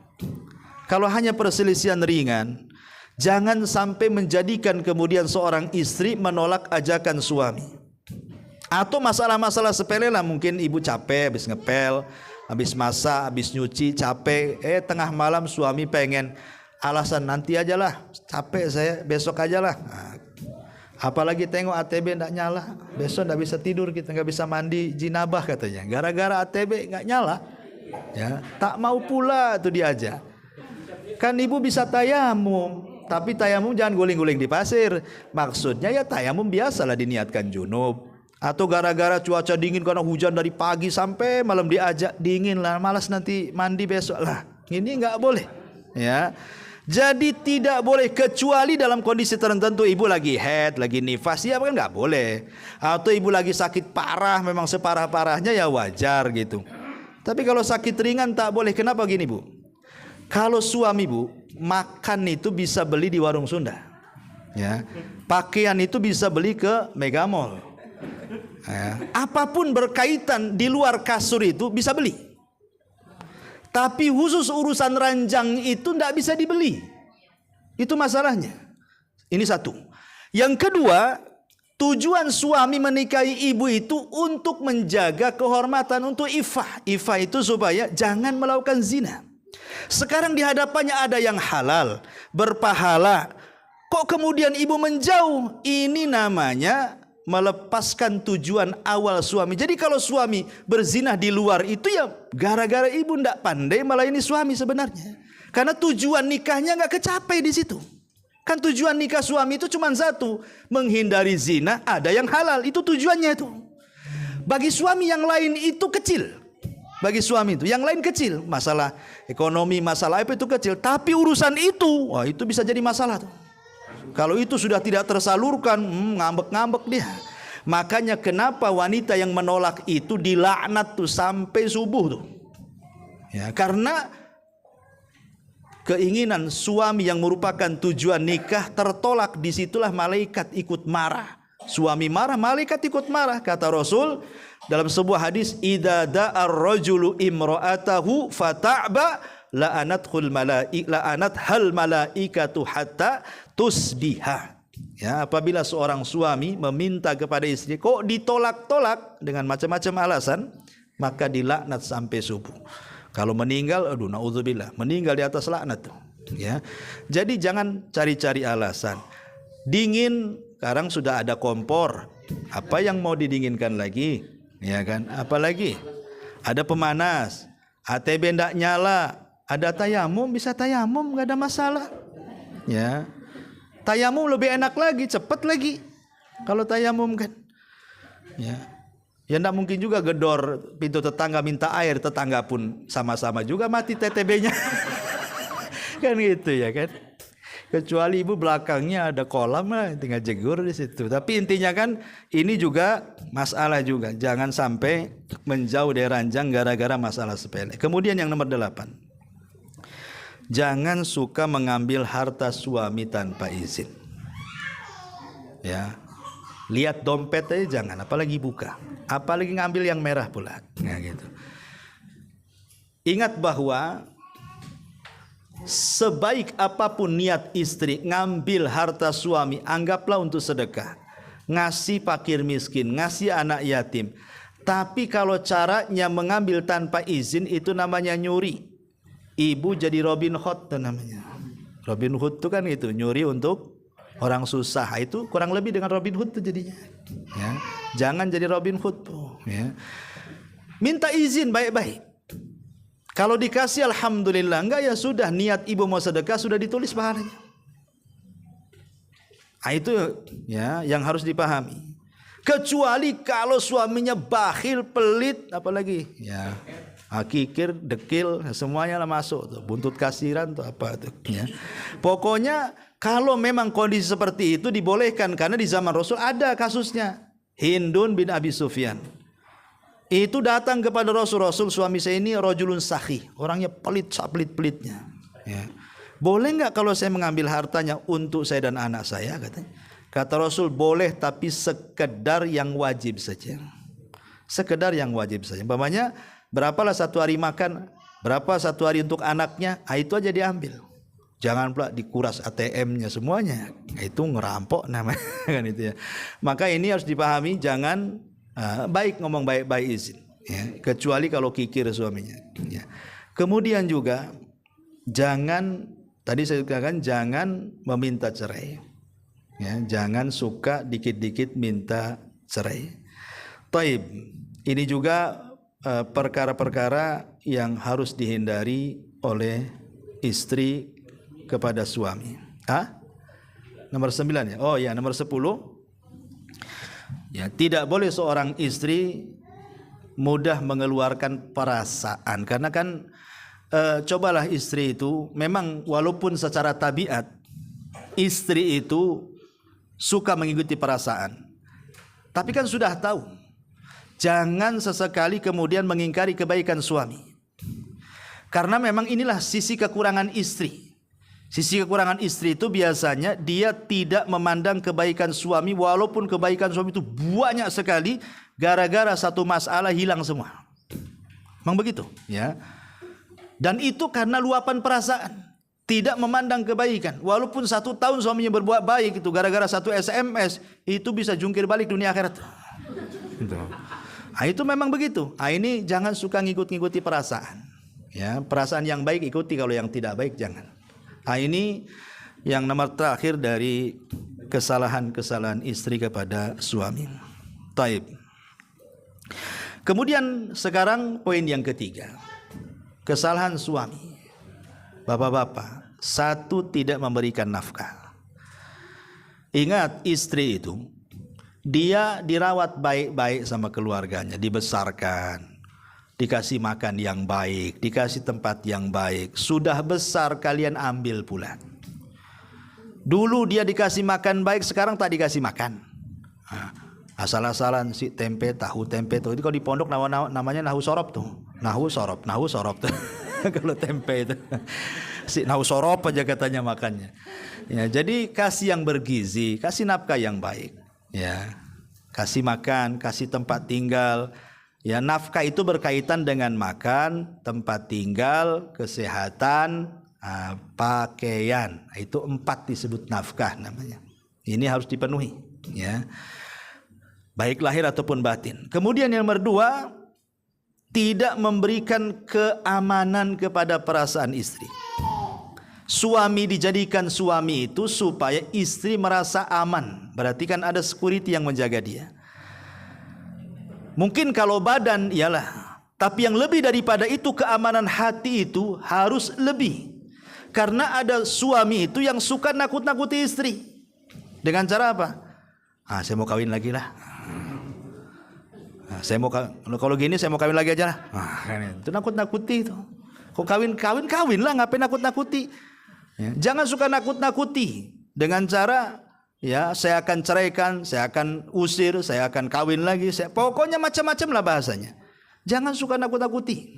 Kalau hanya perselisihan ringan, jangan sampai menjadikan kemudian seorang istri menolak ajakan suami. Atau masalah-masalah sepele lah, mungkin ibu capek habis ngepel, habis masak, habis nyuci, capek, tengah malam suami pengen, alasan nanti aja lah, capek saya, besok aja lah. Nah, apalagi tengok ATB tidak nyala, besok tidak bisa tidur, kita nggak bisa mandi jinabah katanya, gara-gara ATB nggak nyala. Ya, tak mau pula tuh diajak. Kan ibu bisa tayamum, tapi tayamum jangan guling-guling di pasir. Maksudnya ya tayamum biasalah diniatkan junub. Atau gara-gara cuaca dingin karena hujan dari pagi sampai malam diajak, dingin lah, malas nanti mandi besok lah. Ini nggak boleh. Ya. Jadi tidak boleh kecuali dalam kondisi tertentu, ibu lagi haid, lagi nifas, ya kan nggak boleh. Atau ibu lagi sakit parah, memang separah-parahnya ya wajar gitu. Tapi kalau sakit ringan tak boleh. Kenapa gini bu? Kalau suami bu makan itu bisa beli di warung Sunda, ya. Pakaian itu bisa beli ke Megamall, ya. Apapun berkaitan di luar kasur itu bisa beli. Tapi khusus urusan ranjang itu tidak bisa dibeli. Itu masalahnya. Ini satu. Yang kedua, tujuan suami menikahi ibu itu untuk menjaga kehormatan, untuk ifah. Ifah itu supaya jangan melakukan zina. Sekarang di hadapannya ada yang halal, berpahala. Kok kemudian ibu menjauh? Ini namanya melepaskan tujuan awal suami. Jadi kalau suami berzina di luar itu ya gara-gara ibu ndak pandai melayani suami sebenarnya. Karena tujuan nikahnya nggak kecapai di situ. Kan tujuan nikah suami itu cuma satu, menghindari zina, ada yang halal, itu tujuannya itu. Bagi suami yang lain itu kecil. Bagi suami itu yang lain kecil, masalah ekonomi, masalah apa itu kecil, tapi urusan itu, wah itu bisa jadi masalah tuh. Kalau itu sudah tidak tersalurkan, ngambek-ngambek dia. Makanya kenapa wanita yang menolak itu dilaknat tuh sampai subuh tuh. Ya, karena keinginan suami yang merupakan tujuan nikah tertolak, disitulah malaikat ikut marah. Suami marah, malaikat ikut marah. Kata Rasul dalam sebuah hadis, idza da'ar rajulu imra'atahu fata'ba la'anathul malaikatu hatta tusbiha. Ya, apabila seorang suami meminta kepada istri kok ditolak-tolak dengan macam-macam alasan, maka dilaknat sampai subuh. Kalau meninggal, aduh naudzubillah, meninggal di atas laknat tuh. Ya. Jadi jangan cari-cari alasan. Dingin, sekarang sudah ada kompor. Apa yang mau didinginkan lagi? Ya kan? Apalagi ada pemanas, ATB ndak nyala, ada tayamum, bisa tayamum, nggak ada masalah. Ya. Tayamum lebih enak lagi, cepat lagi. Kalau tayamum kan. Ya. Ya enggak mungkin juga gedor pintu tetangga minta air, tetangga pun sama-sama juga mati TTB-nya. Kan gitu ya kan. Kecuali ibu belakangnya ada kolam lah, tinggal jegur di situ. Tapi intinya kan ini juga masalah juga. Jangan sampai menjauh dari ranjang gara-gara masalah sepele. Kemudian yang nomor 8. Jangan suka mengambil harta suami tanpa izin. Ya. Lihat dompet aja jangan, apalagi buka. Apalagi ngambil yang merah pula. Nah, gitu. Ingat bahwa sebaik apapun niat istri ngambil harta suami, anggaplah untuk sedekah, ngasih fakir miskin, ngasih anak yatim. Tapi kalau caranya mengambil tanpa izin, itu namanya nyuri. Ibu jadi Robin Hood itu namanya. Robin Hood itu kan itu, nyuri untuk orang susah. Itu kurang lebih dengan Robin Hood itu jadinya. Ya. Jangan jadi Robin Hood tuh. Ya. Minta izin baik-baik. Kalau dikasih alhamdulillah, enggak ya sudah, niat ibu mau sedekah sudah ditulis pahalanya. Itu ya yang harus dipahami. Kecuali kalau suaminya bakhil, pelit, apalagi ya kikir, dekil, semuanya lah masuk tuh, buntut kasiran tuh apa tuh ya. Pokoknya kalau memang kondisi seperti itu dibolehkan, karena di zaman Rasul ada kasusnya. Hindun bin Abi Sufyan itu datang kepada Rasul, suami saya ini rajulun sakhi, orangnya pelit, pelit-pelitnya ya. Boleh enggak kalau saya mengambil hartanya untuk saya dan anak saya, katanya. Kata Rasul, boleh, tapi sekedar yang wajib saja. Sekedar yang wajib saja. Umpamanya berapalah satu hari makan, berapa satu hari untuk anaknya, itu aja diambil. Jangan pula dikuras ATM-nya semuanya. Itu ngerampok namanya kan itu ya. Maka ini harus dipahami, jangan baik ngomong baik-baik izin ya, kecuali kalau kikir suaminya ya. Kemudian juga jangan, tadi saya katakan jangan meminta cerai ya, jangan suka dikit-dikit minta cerai. Taib, ini juga perkara-perkara yang harus dihindari oleh istri kepada suami. Nomor 9 ya. Oh ya, nomor 10. Ya, tidak boleh seorang istri mudah mengeluarkan perasaan, karena kan cobalah istri itu memang walaupun secara tabiat istri itu suka mengikuti perasaan, tapi kan sudah tahu jangan sesekali kemudian mengingkari kebaikan suami, karena memang inilah sisi kekurangan istri. Sisi kekurangan istri itu biasanya dia tidak memandang kebaikan suami, walaupun kebaikan suami itu banyak sekali, gara-gara satu masalah hilang semua. Memang begitu ya. Dan itu karena luapan perasaan, tidak memandang kebaikan. Walaupun 1 tahun suaminya berbuat baik, itu gara-gara satu SMS itu bisa jungkir balik dunia akhirat. Itu memang begitu. Ini jangan suka ngikut-ngikuti perasaan ya. Perasaan yang baik ikuti, kalau yang tidak baik jangan. Ini yang nomor terakhir dari kesalahan-kesalahan istri kepada suami. Taib. Kemudian sekarang poin yang ketiga, kesalahan suami. Bapak-bapak, 1, tidak memberikan nafkah. Ingat, istri itu dia dirawat baik-baik sama keluarganya, dibesarkan, dikasih makan yang baik, dikasih tempat yang baik. Sudah besar kalian ambil pula. Dulu dia dikasih makan baik, sekarang tak dikasih makan. Asal-asalan si tempe, tahu tempe tuh. Itu kalau di pondok namanya nahu sorop tuh. Nahu sorop tuh. Kalau tempe itu si nahu sorop aja katanya makannya. Ya, jadi kasih yang bergizi, kasih nafkah yang baik. Ya, kasih makan, kasih tempat tinggal. Ya, nafkah itu berkaitan dengan makan, tempat tinggal, kesehatan, pakaian. Itu 4 disebut nafkah namanya. Ini harus dipenuhi ya, baik lahir ataupun batin. Kemudian yang nomor 2, tidak memberikan keamanan kepada perasaan istri. Suami dijadikan suami itu supaya istri merasa aman. Berarti kan ada security yang menjaga dia. Mungkin kalau badan iyalah, tapi yang lebih daripada itu, keamanan hati itu harus lebih. Karena ada suami itu yang suka nakut-nakuti istri. Dengan cara apa? Saya mau kawin lagi lah. Saya mau kalau gini saya mau kawin lagi aja lah. Itu nakut-nakuti itu. Kok kawin lah, ngapain nakut-nakuti? Ya, jangan suka nakut-nakuti dengan cara ya, saya akan ceraikan, saya akan usir, saya akan kawin lagi, pokoknya macam-macam lah bahasanya. Jangan suka nakut-nakuti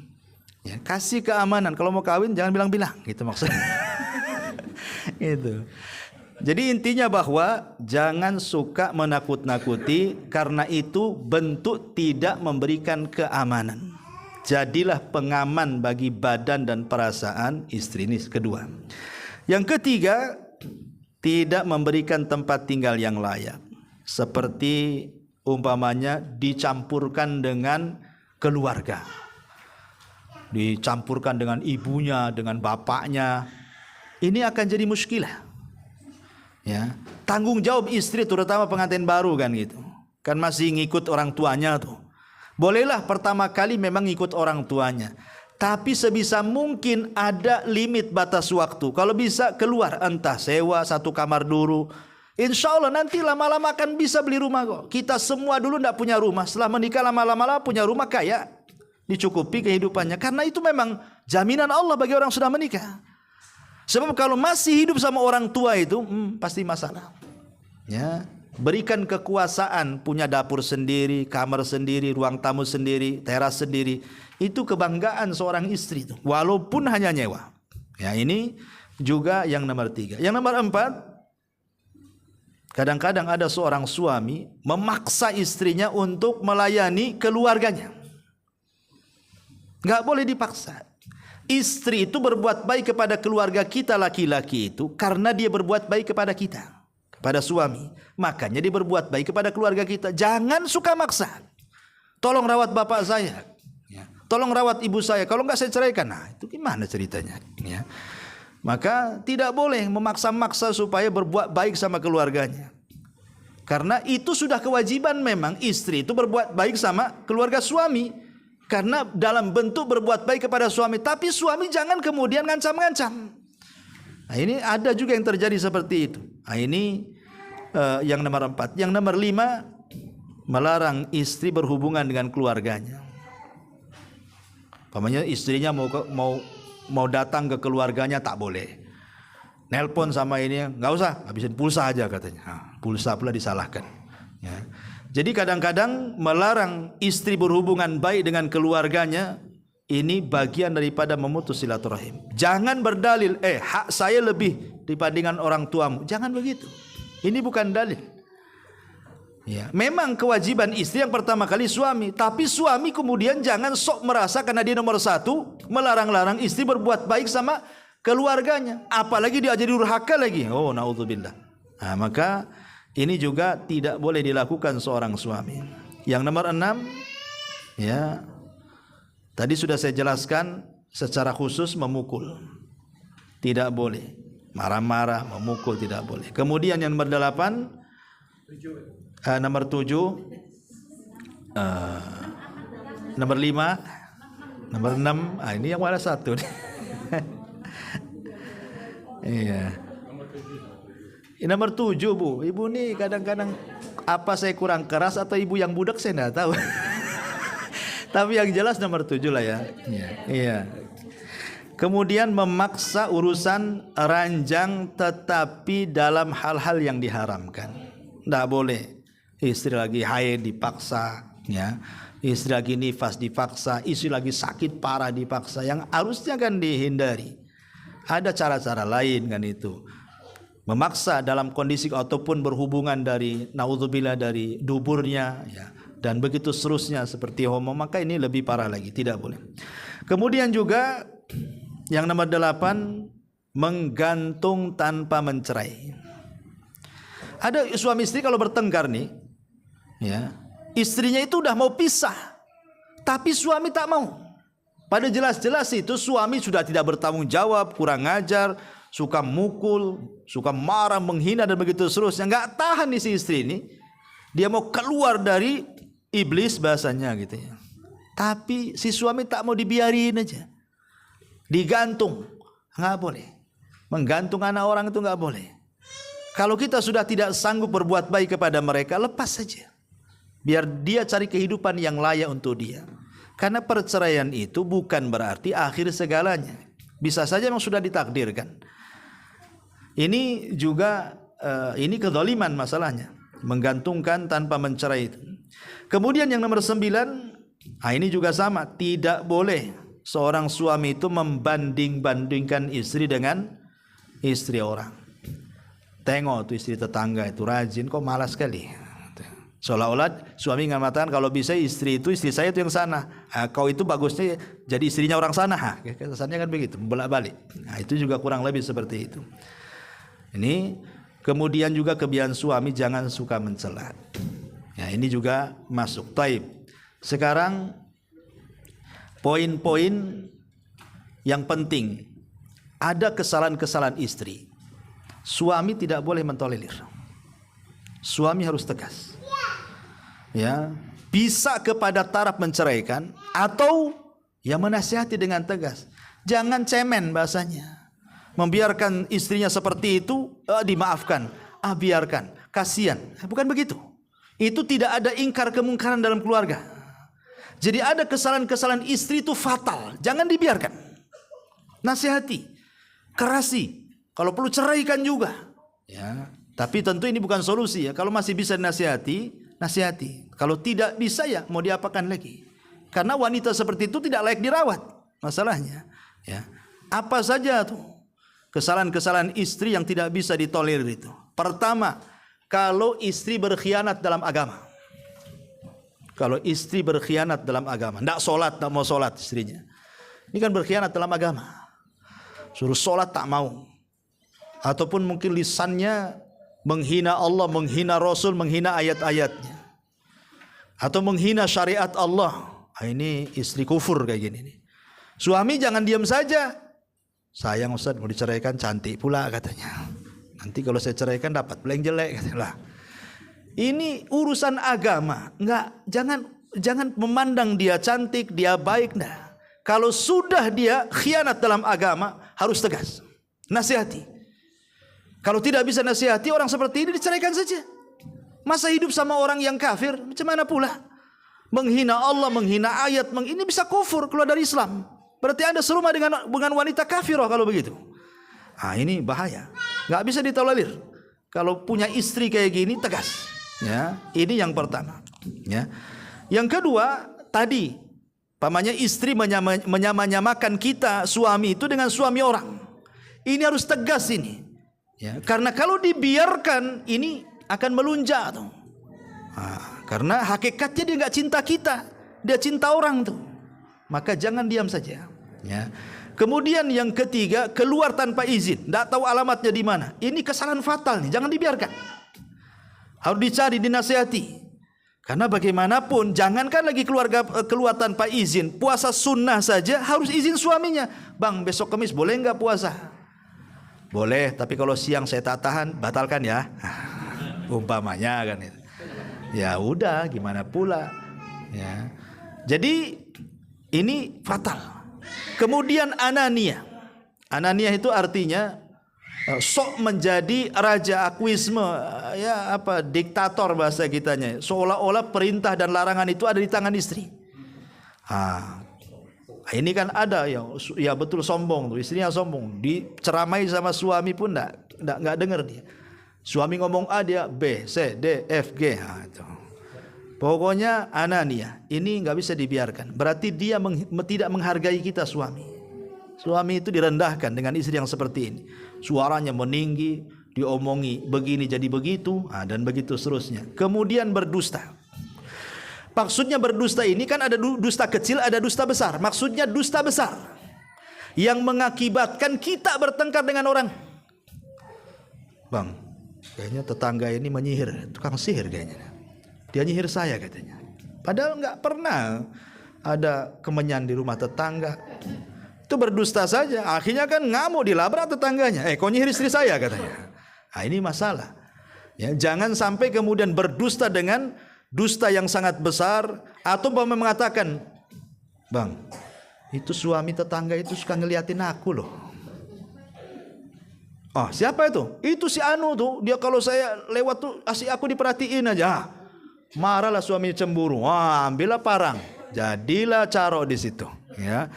ya, kasih keamanan. Kalau mau kawin jangan bilang-bilang, gitu maksudnya. Itu. Jadi intinya bahwa jangan suka menakut-nakuti, karena itu bentuk tidak memberikan keamanan. Jadilah pengaman bagi badan dan perasaan istri. Ini kedua. Yang ketiga, tidak memberikan tempat tinggal yang layak, seperti umpamanya dicampurkan dengan keluarga, dicampurkan dengan ibunya, dengan bapaknya. Ini akan jadi muskilah ya. Tanggung jawab istri, terutama pengantin baru kan gitu, kan masih ngikut orang tuanya tuh. Bolehlah pertama kali memang ngikut orang tuanya, Tapi sebisa mungkin ada limit batas waktu. Kalau bisa keluar, entah sewa satu kamar dulu. Insya Allah nanti lama-lama akan bisa beli rumah kok. Kita semua dulu tidak punya rumah. Setelah menikah lama-lama punya rumah kaya. Dicukupi kehidupannya. Karena itu memang jaminan Allah bagi orang sudah menikah. Sebab kalau masih hidup sama orang tua itu pasti masalah. Ya, berikan kekuasaan, punya dapur sendiri, kamar sendiri, ruang tamu sendiri, teras sendiri. Itu kebanggaan seorang istri itu, walaupun hanya nyewa. Ya, ini juga yang nomor 3. Yang nomor 4, kadang-kadang ada seorang suami memaksa istrinya untuk melayani keluarganya. Gak boleh dipaksa. Istri itu berbuat baik kepada keluarga kita laki-laki itu karena dia berbuat baik kepada kita, kepada suami. Makanya dia berbuat baik kepada keluarga kita. Jangan suka maksa. Tolong rawat bapak saya. Tolong rawat ibu saya, kalau enggak saya ceraikan. Nah, itu gimana ceritanya? Ya. Maka tidak boleh memaksa-maksa supaya berbuat baik sama keluarganya. Karena itu sudah kewajiban memang istri itu berbuat baik sama keluarga suami. Karena dalam bentuk berbuat baik kepada suami. Tapi suami jangan kemudian ngancam-ngancam. Nah, ini ada juga yang terjadi seperti itu. Nah, ini yang nomor 4. Yang nomor 5, melarang istri berhubungan dengan keluarganya. Pamannya istrinya mau datang ke keluarganya tak boleh. Nelpon sama ini, nggak usah, habisin pulsa aja katanya. Nah, pulsa pula disalahkan. Ya. Jadi kadang-kadang melarang istri berhubungan baik dengan keluarganya, ini bagian daripada memutus silaturahim. Jangan berdalil, hak saya lebih dibandingkan orang tuamu. Jangan begitu. Ini bukan dalil. Ya, memang kewajiban istri yang pertama kali suami, tapi suami kemudian jangan sok merasa karena dia nomor 1 melarang-larang istri berbuat baik sama keluarganya, apalagi dia jadi durhaka lagi. Oh, naudzubillah. Nah, maka ini juga tidak boleh dilakukan seorang suami. Yang nomor 6, ya, tadi sudah saya jelaskan secara khusus memukul, tidak boleh marah-marah, memukul tidak boleh. Kemudian yang nomor 8, nomor 7, nomor 5, nomor 6. Ini yang mana satu? Iya. Nomor 7, Bu. Ibu nih kadang-kadang apa saya kurang keras atau ibu yang budak saya tidak tahu. Tapi yang jelas nomor 7 lah ya. Iya. Kemudian memaksa urusan ranjang tetapi dalam hal-hal yang diharamkan. Tidak boleh. Istri lagi haid dipaksa, ya. Istri lagi nifas dipaksa, istri lagi sakit parah dipaksa, yang harusnya kan dihindari. Ada cara-cara lain kan itu. Memaksa dalam kondisi ataupun berhubungan dari naudzubillah dari duburnya, ya, dan begitu seterusnya seperti homo, maka ini lebih parah lagi, tidak boleh. Kemudian juga yang nomor 8, menggantung tanpa mencerai. Ada suami istri kalau bertengkar nih, ya, istrinya itu udah mau pisah, tapi suami tak mau. Pada jelas-jelas itu suami sudah tidak bertanggung jawab, kurang ajar, suka mukul, suka marah, menghina dan begitu seterusnya. Nggak tahan nih si istri ini, dia mau keluar dari iblis bahasanya gitu ya. Tapi si suami tak mau, dibiarin aja, digantung. Nggak boleh. Menggantung anak orang itu nggak boleh. Kalau kita sudah tidak sanggup berbuat baik kepada mereka, lepas saja. Biar dia cari kehidupan yang layak untuk dia. Karena perceraian itu bukan berarti akhir segalanya. Bisa saja memang sudah ditakdirkan. Ini juga ini kezaliman masalahnya. Menggantungkan tanpa mencerai itu. Kemudian yang nomor 9, ini juga sama. Tidak boleh seorang suami itu membanding-bandingkan istri dengan istri orang. Tengok tuh istri tetangga itu rajin, kok malas sekali. Seolah-olah suami mengatakan kalau bisa istri saya itu yang sana. Kau itu bagusnya jadi istrinya orang sana. Kesannya kan begitu, bolak-balik. Nah, itu juga kurang lebih seperti itu. Ini kemudian juga kebiasaan suami jangan suka mencela. Ya, ini juga masuk. Taib. Sekarang poin-poin yang penting. Ada kesalahan-kesalahan istri. Suami tidak boleh mentolerir. Suami harus tegas. Ya, bisa kepada taraf menceraikan atau yang menasihati dengan tegas. Jangan cemen bahasanya. Membiarkan istrinya seperti itu, dimaafkan, biarkan, kasihan. Bukan begitu. Itu tidak ada ingkar kemungkaran dalam keluarga. Jadi ada kesalahan-kesalahan istri itu fatal, jangan dibiarkan. Nasihati, kerasi, kalau perlu ceraikan juga. Ya, tapi tentu ini bukan solusi ya. Kalau masih bisa nasihati, nasihati. Kalau tidak bisa ya mau diapakan lagi? Karena wanita seperti itu tidak layak dirawat. Masalahnya, ya. Apa saja tuh kesalahan-kesalahan istri yang tidak bisa ditolerir itu? Pertama, kalau istri berkhianat dalam agama. Kalau istri berkhianat dalam agama, tidak sholat, tak mau sholat istrinya. Ini kan berkhianat dalam agama. Suruh sholat tak mau. Ataupun mungkin lisannya menghina Allah, menghina Rasul, menghina ayat-ayatnya. Atau menghina syariat Allah. Ini istri kufur kayak gini nih. Suami jangan diam saja. Sayang Ustaz, mau diceraikan, cantik pula katanya. Nanti kalau saya ceraikan dapat peleng jelek katanya. Ini urusan agama. Enggak, jangan memandang dia cantik, dia baik, enggak. Kalau sudah dia khianat dalam agama, harus tegas. Nasihati. Kalau tidak bisa nasihati, orang seperti ini diceraikan saja. Masa hidup sama orang yang kafir, macam mana pula? Menghina Allah, menghina ayat, ini bisa kufur, keluar dari Islam. Berarti Anda serumah dengan wanita kafirah kalau begitu. Ini bahaya. Enggak bisa ditolerir. Kalau punya istri kayak gini, tegas. Ya, ini yang pertama. Ya. Yang kedua, tadi pamannya istri menyamakan kita suami itu dengan suami orang. Ini harus tegas ini. Ya, karena kalau dibiarkan ini akan melunjak tuh. Karena hakikatnya dia nggak cinta kita, dia cinta orang tuh. Maka jangan diam saja. Ya. Kemudian yang ketiga, keluar tanpa izin, tidak tahu alamatnya di mana. Ini kesalahan fatal nih, jangan dibiarkan. Harus dicari, dinasihati. Karena bagaimanapun, jangankan lagi keluar tanpa izin. Puasa sunnah saja harus izin suaminya. Bang, besok Kamis boleh nggak puasa? Boleh, tapi kalau siang saya tak tahan, batalkan ya. Umpamanya kan itu. Ya udah, gimana pula. Ya. Jadi ini fatal. Kemudian anania. Anania itu artinya sok menjadi raja akuisme, ya apa, diktator bahasa kitanya. Seolah-olah perintah dan larangan itu ada di tangan istri. Ini kan ada ya betul sombong tuh, istrinya sombong, diceramai sama suami pun enggak dengar dia. Suami ngomong A, dia B, C, D, F, G. Itu. Pokoknya anania. Ini enggak bisa dibiarkan. Berarti dia tidak menghargai kita suami. Suami itu direndahkan dengan istri yang seperti ini. Suaranya meninggi, diomongi begini jadi begitu, dan begitu seterusnya. Kemudian berdusta. Maksudnya berdusta ini kan ada dusta kecil, ada dusta besar. Maksudnya dusta besar yang mengakibatkan kita bertengkar dengan orang. Bang, kayaknya tetangga ini menyihir, tukang sihir kayaknya. Dia nyihir saya katanya. Padahal nggak pernah ada kemenyan di rumah tetangga. Itu berdusta saja. Akhirnya kan ngamuk, dilabrak tetangganya. Kau nyihir istri saya katanya. Ini masalah. Ya, jangan sampai kemudian berdusta dengan dusta yang sangat besar. Atau mengatakan, Bang, itu suami tetangga itu suka ngeliatin aku loh. Siapa itu? Itu si Anu tuh. Dia kalau saya lewat tuh asik aku diperhatiin aja. Marahlah suami cemburu. Ambillah parang. Jadilah caro di situ. Ya.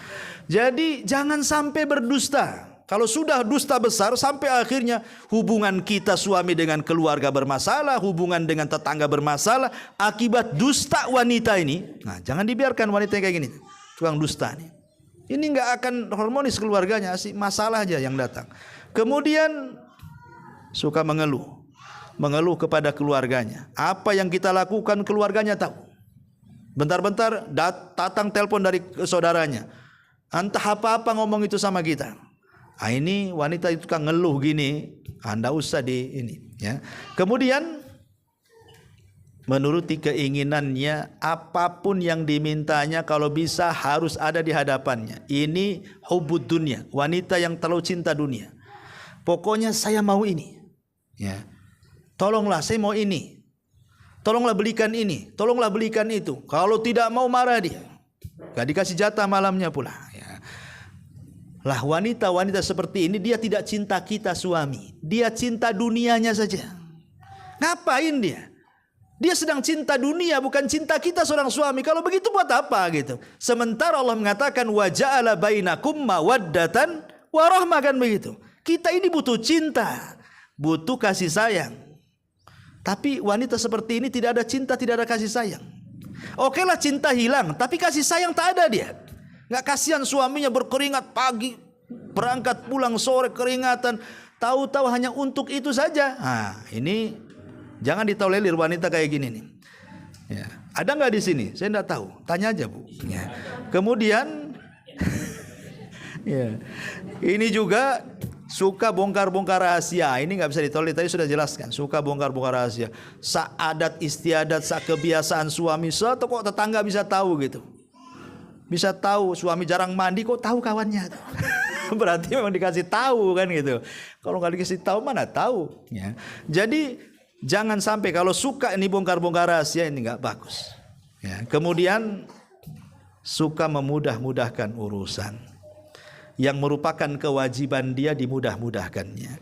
Jadi jangan sampai berdusta. Kalau sudah dusta besar sampai akhirnya hubungan kita suami dengan keluarga bermasalah, hubungan dengan tetangga bermasalah akibat dusta wanita ini. Jangan dibiarkan wanita kayak gini, tukang dusta nih. Ini nggak akan harmonis keluarganya, masalah aja yang datang. Kemudian suka mengeluh kepada keluarganya. Apa yang kita lakukan keluarganya tahu. Bentar-bentar datang telepon dari saudaranya. Entah apa-apa ngomong itu sama kita. Ini wanita itu kan ngeluh gini. Anda usah di ini. Ya. Kemudian menuruti keinginannya, apapun yang dimintanya kalau bisa harus ada di hadapannya. Ini hubud dunia, wanita yang terlalu cinta dunia. Pokoknya saya mau ini. Ya. Tolonglah saya mau ini. Tolonglah belikan ini, tolonglah belikan itu. Kalau tidak mau marah dia. Gak dikasih jatah malamnya pula. Ya. Lah wanita-wanita seperti ini dia tidak cinta kita suami, dia cinta dunianya saja. Ngapain dia? Dia sedang cinta dunia, bukan cinta kita seorang suami. Kalau begitu buat apa gitu? Sementara Allah mengatakan wa ja'ala bainakum mawaddatan wa rahmah, kan begitu. Kita ini butuh cinta, butuh kasih sayang. Tapi wanita seperti ini tidak ada cinta, tidak ada kasih sayang. Oke lah cinta hilang, tapi kasih sayang tak ada dia. Nggak kasihan suaminya berkeringat pagi, berangkat pulang sore keringatan, tahu-tahu hanya untuk itu saja. Nah, ini jangan ditolerir wanita kayak gini nih. Ya. Ada nggak di sini? Saya nggak tahu. Tanya aja Bu. Ya. Kemudian, ya. Ini juga suka bongkar-bongkar rahasia. Ini nggak bisa ditolerir. Tadi sudah jelaskan. Suka bongkar-bongkar rahasia. Adat istiadat, kebiasaan suami. Kok tetangga bisa tahu gitu. Bisa tahu suami jarang mandi, kok tahu kawannya tuh. Berarti memang dikasih tahu kan gitu. Kalau nggak dikasih tahu mana tahu. Ya. Jadi jangan sampai kalau suka ini bongkar-bongkar rahasia, ini nggak bagus. Ya. Kemudian suka memudah-mudahkan urusan yang merupakan kewajiban dia dimudah-mudahkannya.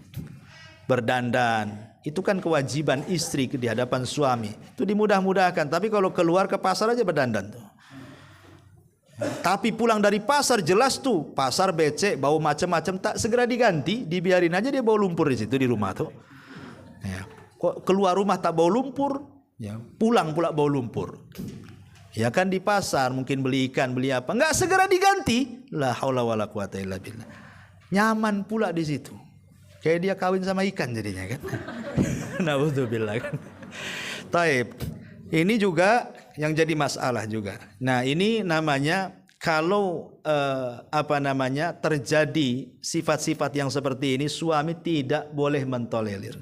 Berdandan itu kan kewajiban istri di hadapan suami, itu dimudah-mudahkan. Tapi kalau keluar ke pasar aja berdandan tuh. Tapi pulang dari pasar jelas tuh pasar becek bau macam-macam, tak segera diganti, dibiarin aja dia bau lumpur di situ di rumah tuh. Ya. Kok keluar rumah tak bau lumpur, ya, pulang pula bau lumpur. Ya kan di pasar mungkin beli ikan, beli apa, nggak segera diganti. La haula wala quwata illa billah. Nyaman pula di situ. Kayak dia kawin sama ikan jadinya kan. Naudzubillah kan. Taib. Ini juga yang jadi masalah juga. Nah, ini namanya kalau terjadi sifat-sifat yang seperti ini, suami tidak boleh mentolerir.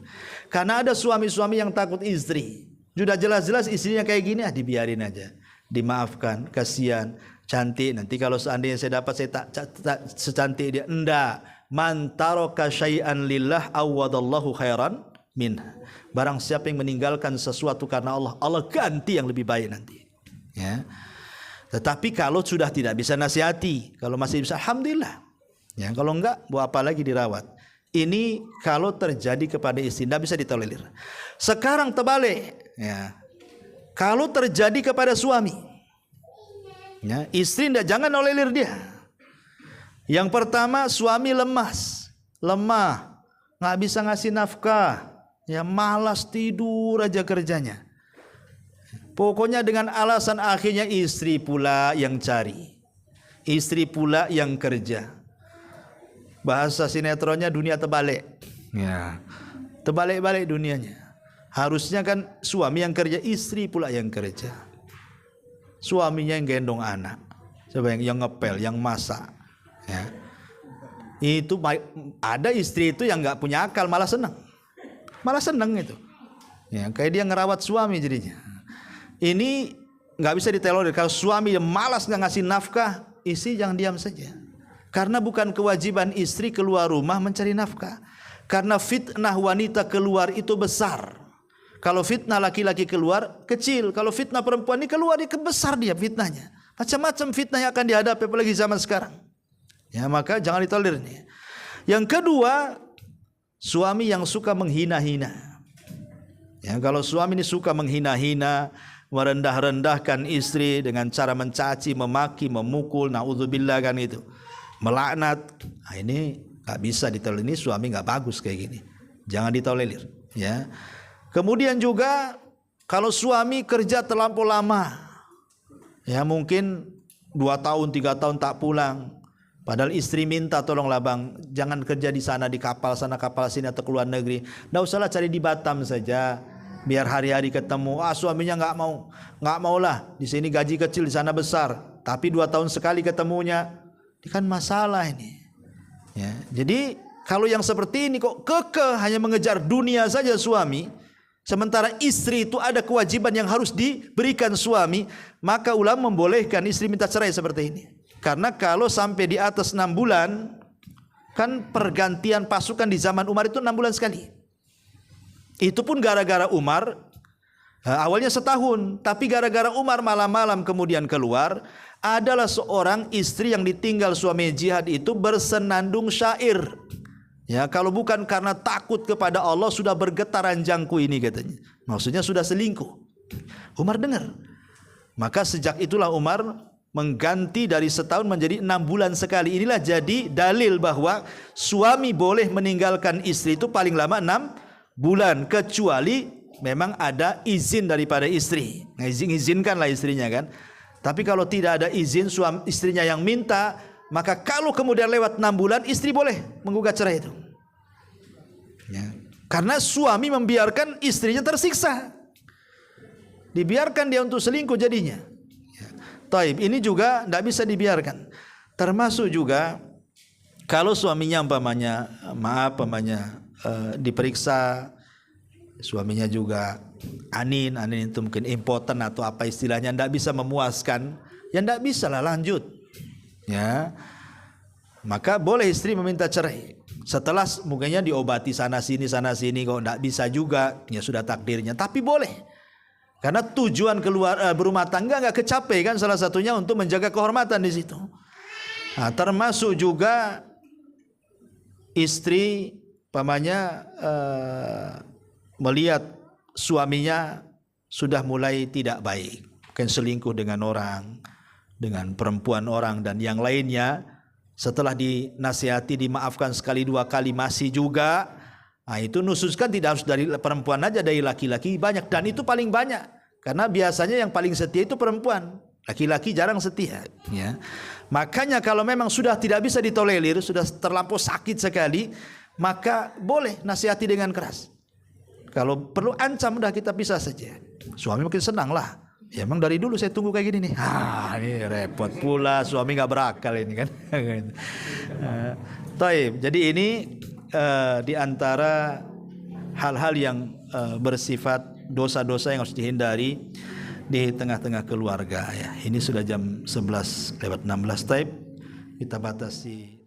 Karena ada suami-suami yang takut istri. Sudah jelas-jelas istrinya kayak gini, dibiarin aja. Dimaafkan, kasihan, cantik. Nanti kalau seandainya saya dapat saya tak secantik dia. Enggak. Man taraka syai'an lillah awadallahu khairan minha. Barang siapa yang meninggalkan sesuatu karena Allah, Allah ganti yang lebih baik nanti. Ya. Tetapi kalau sudah tidak bisa nasihati, kalau masih bisa, alhamdulillah. Ya, kalau enggak, buat apa lagi dirawat? Ini kalau terjadi kepada istri, tidak bisa ditolerir. Sekarang terbalik, ya. Kalau terjadi kepada suami, ya, istri jangan tolerir dia. Yang pertama, suami lemah, nggak bisa ngasih nafkah. Ya, malas tidur aja kerjanya. Pokoknya dengan alasan akhirnya istri pula yang cari, istri pula yang kerja. Bahasa sinetronnya dunia terbalik. Ya, terbalik-balik dunianya. Harusnya kan suami yang kerja, istri pula yang kerja. Suaminya yang gendong anak, yang ngepel, yang masak. Ya. Itu ada istri itu yang nggak punya akal, malah senang itu. Ya, kayak dia ngerawat suami jadinya. Ini nggak bisa ditolerir. Kalau suami yang malas nggak ngasih nafkah, istri jangan diam saja. Karena bukan kewajiban istri keluar rumah mencari nafkah. Karena fitnah wanita keluar itu besar. Kalau fitnah laki-laki keluar kecil. Kalau fitnah perempuan ini keluar, dia besar dia fitnahnya. Macam-macam fitnah yang akan dihadapi apalagi zaman sekarang. Ya, maka jangan ditolerir. Yang kedua, suami yang suka menghina-hina. Ya, kalau suami ini suka menghina-hina, merendah-rendahkan istri dengan cara mencaci, memaki, memukul, naudzubillah kan itu, melaknat. Nah, ini nggak bisa ditolerir. Ini suami nggak bagus kayak gini. Jangan ditolerir. Ya. Kemudian juga kalau suami kerja terlampau lama, ya mungkin 2 tahun, 3 tahun tak pulang. Padahal istri minta, tolonglah bang, jangan kerja di sana, di kapal sana, kapal sini atau keluar negeri. Nggak usahlah cari di Batam saja, biar hari-hari ketemu. Suaminya nggak mau lah. Di sini gaji kecil, di sana besar. Tapi 2 tahun sekali ketemunya, ini kan masalah ini. Ya, jadi kalau yang seperti ini kok kekeh hanya mengejar dunia saja suami, sementara istri itu ada kewajiban yang harus diberikan suami, maka ulama membolehkan istri minta cerai seperti ini. Karena kalau sampai di atas 6 bulan, kan pergantian pasukan di zaman Umar itu 6 bulan sekali. Itu pun gara-gara Umar, awalnya setahun, tapi gara-gara Umar malam-malam kemudian keluar, adalah seorang istri yang ditinggal suami jihad itu bersenandung syair. Ya, kalau bukan karena takut kepada Allah sudah bergetar ranjangku ini katanya. Maksudnya sudah selingkuh. Umar dengar. Maka sejak itulah Umar mengganti dari setahun menjadi 6 bulan sekali. Inilah jadi dalil bahwa suami boleh meninggalkan istri itu paling lama 6 bulan kecuali memang ada izin daripada istri. Nah, izinkanlah istrinya kan. Tapi kalau tidak ada izin suami istrinya yang minta, maka kalau kemudian lewat 6 bulan istri boleh menggugat cerai itu. Ya. Karena suami membiarkan istrinya tersiksa. Dibiarkan dia untuk selingkuh jadinya. Ya. Taib, ini juga tidak bisa dibiarkan. Termasuk juga kalau suaminya umpamanya diperiksa, suaminya juga anin itu mungkin impoten atau apa istilahnya, tidak bisa memuaskan, ya tidak bisa lah lanjut, ya maka boleh istri meminta cerai setelah mungkinnya diobati sana sini kalau tidak bisa juga ya sudah takdirnya, tapi boleh karena tujuan berumah tangga nggak kecapai kan, salah satunya untuk menjaga kehormatan di situ. Nah, termasuk juga istri melihat suaminya sudah mulai tidak baik, mungkin selingkuh dengan orang, dengan perempuan orang dan yang lainnya, setelah dinasihati dimaafkan sekali dua kali masih juga, nah itu nususkan tidak harus dari perempuan aja, dari laki-laki banyak, dan itu paling banyak karena biasanya yang paling setia itu perempuan, laki-laki jarang setia ya. Makanya kalau memang sudah tidak bisa ditolerir, sudah terlampau sakit sekali, maka boleh nasihati dengan keras. Kalau perlu ancam, udah kita pisah saja. Suami mungkin senang lah. Ya emang dari dulu saya tunggu kayak gini nih. Ini repot pula, suami nggak berakal ini kan. Taib. Jadi ini di antara hal-hal yang bersifat dosa-dosa yang harus dihindari di tengah-tengah keluarga. Ya, ini sudah jam 11:16. Taib. Kita batasi.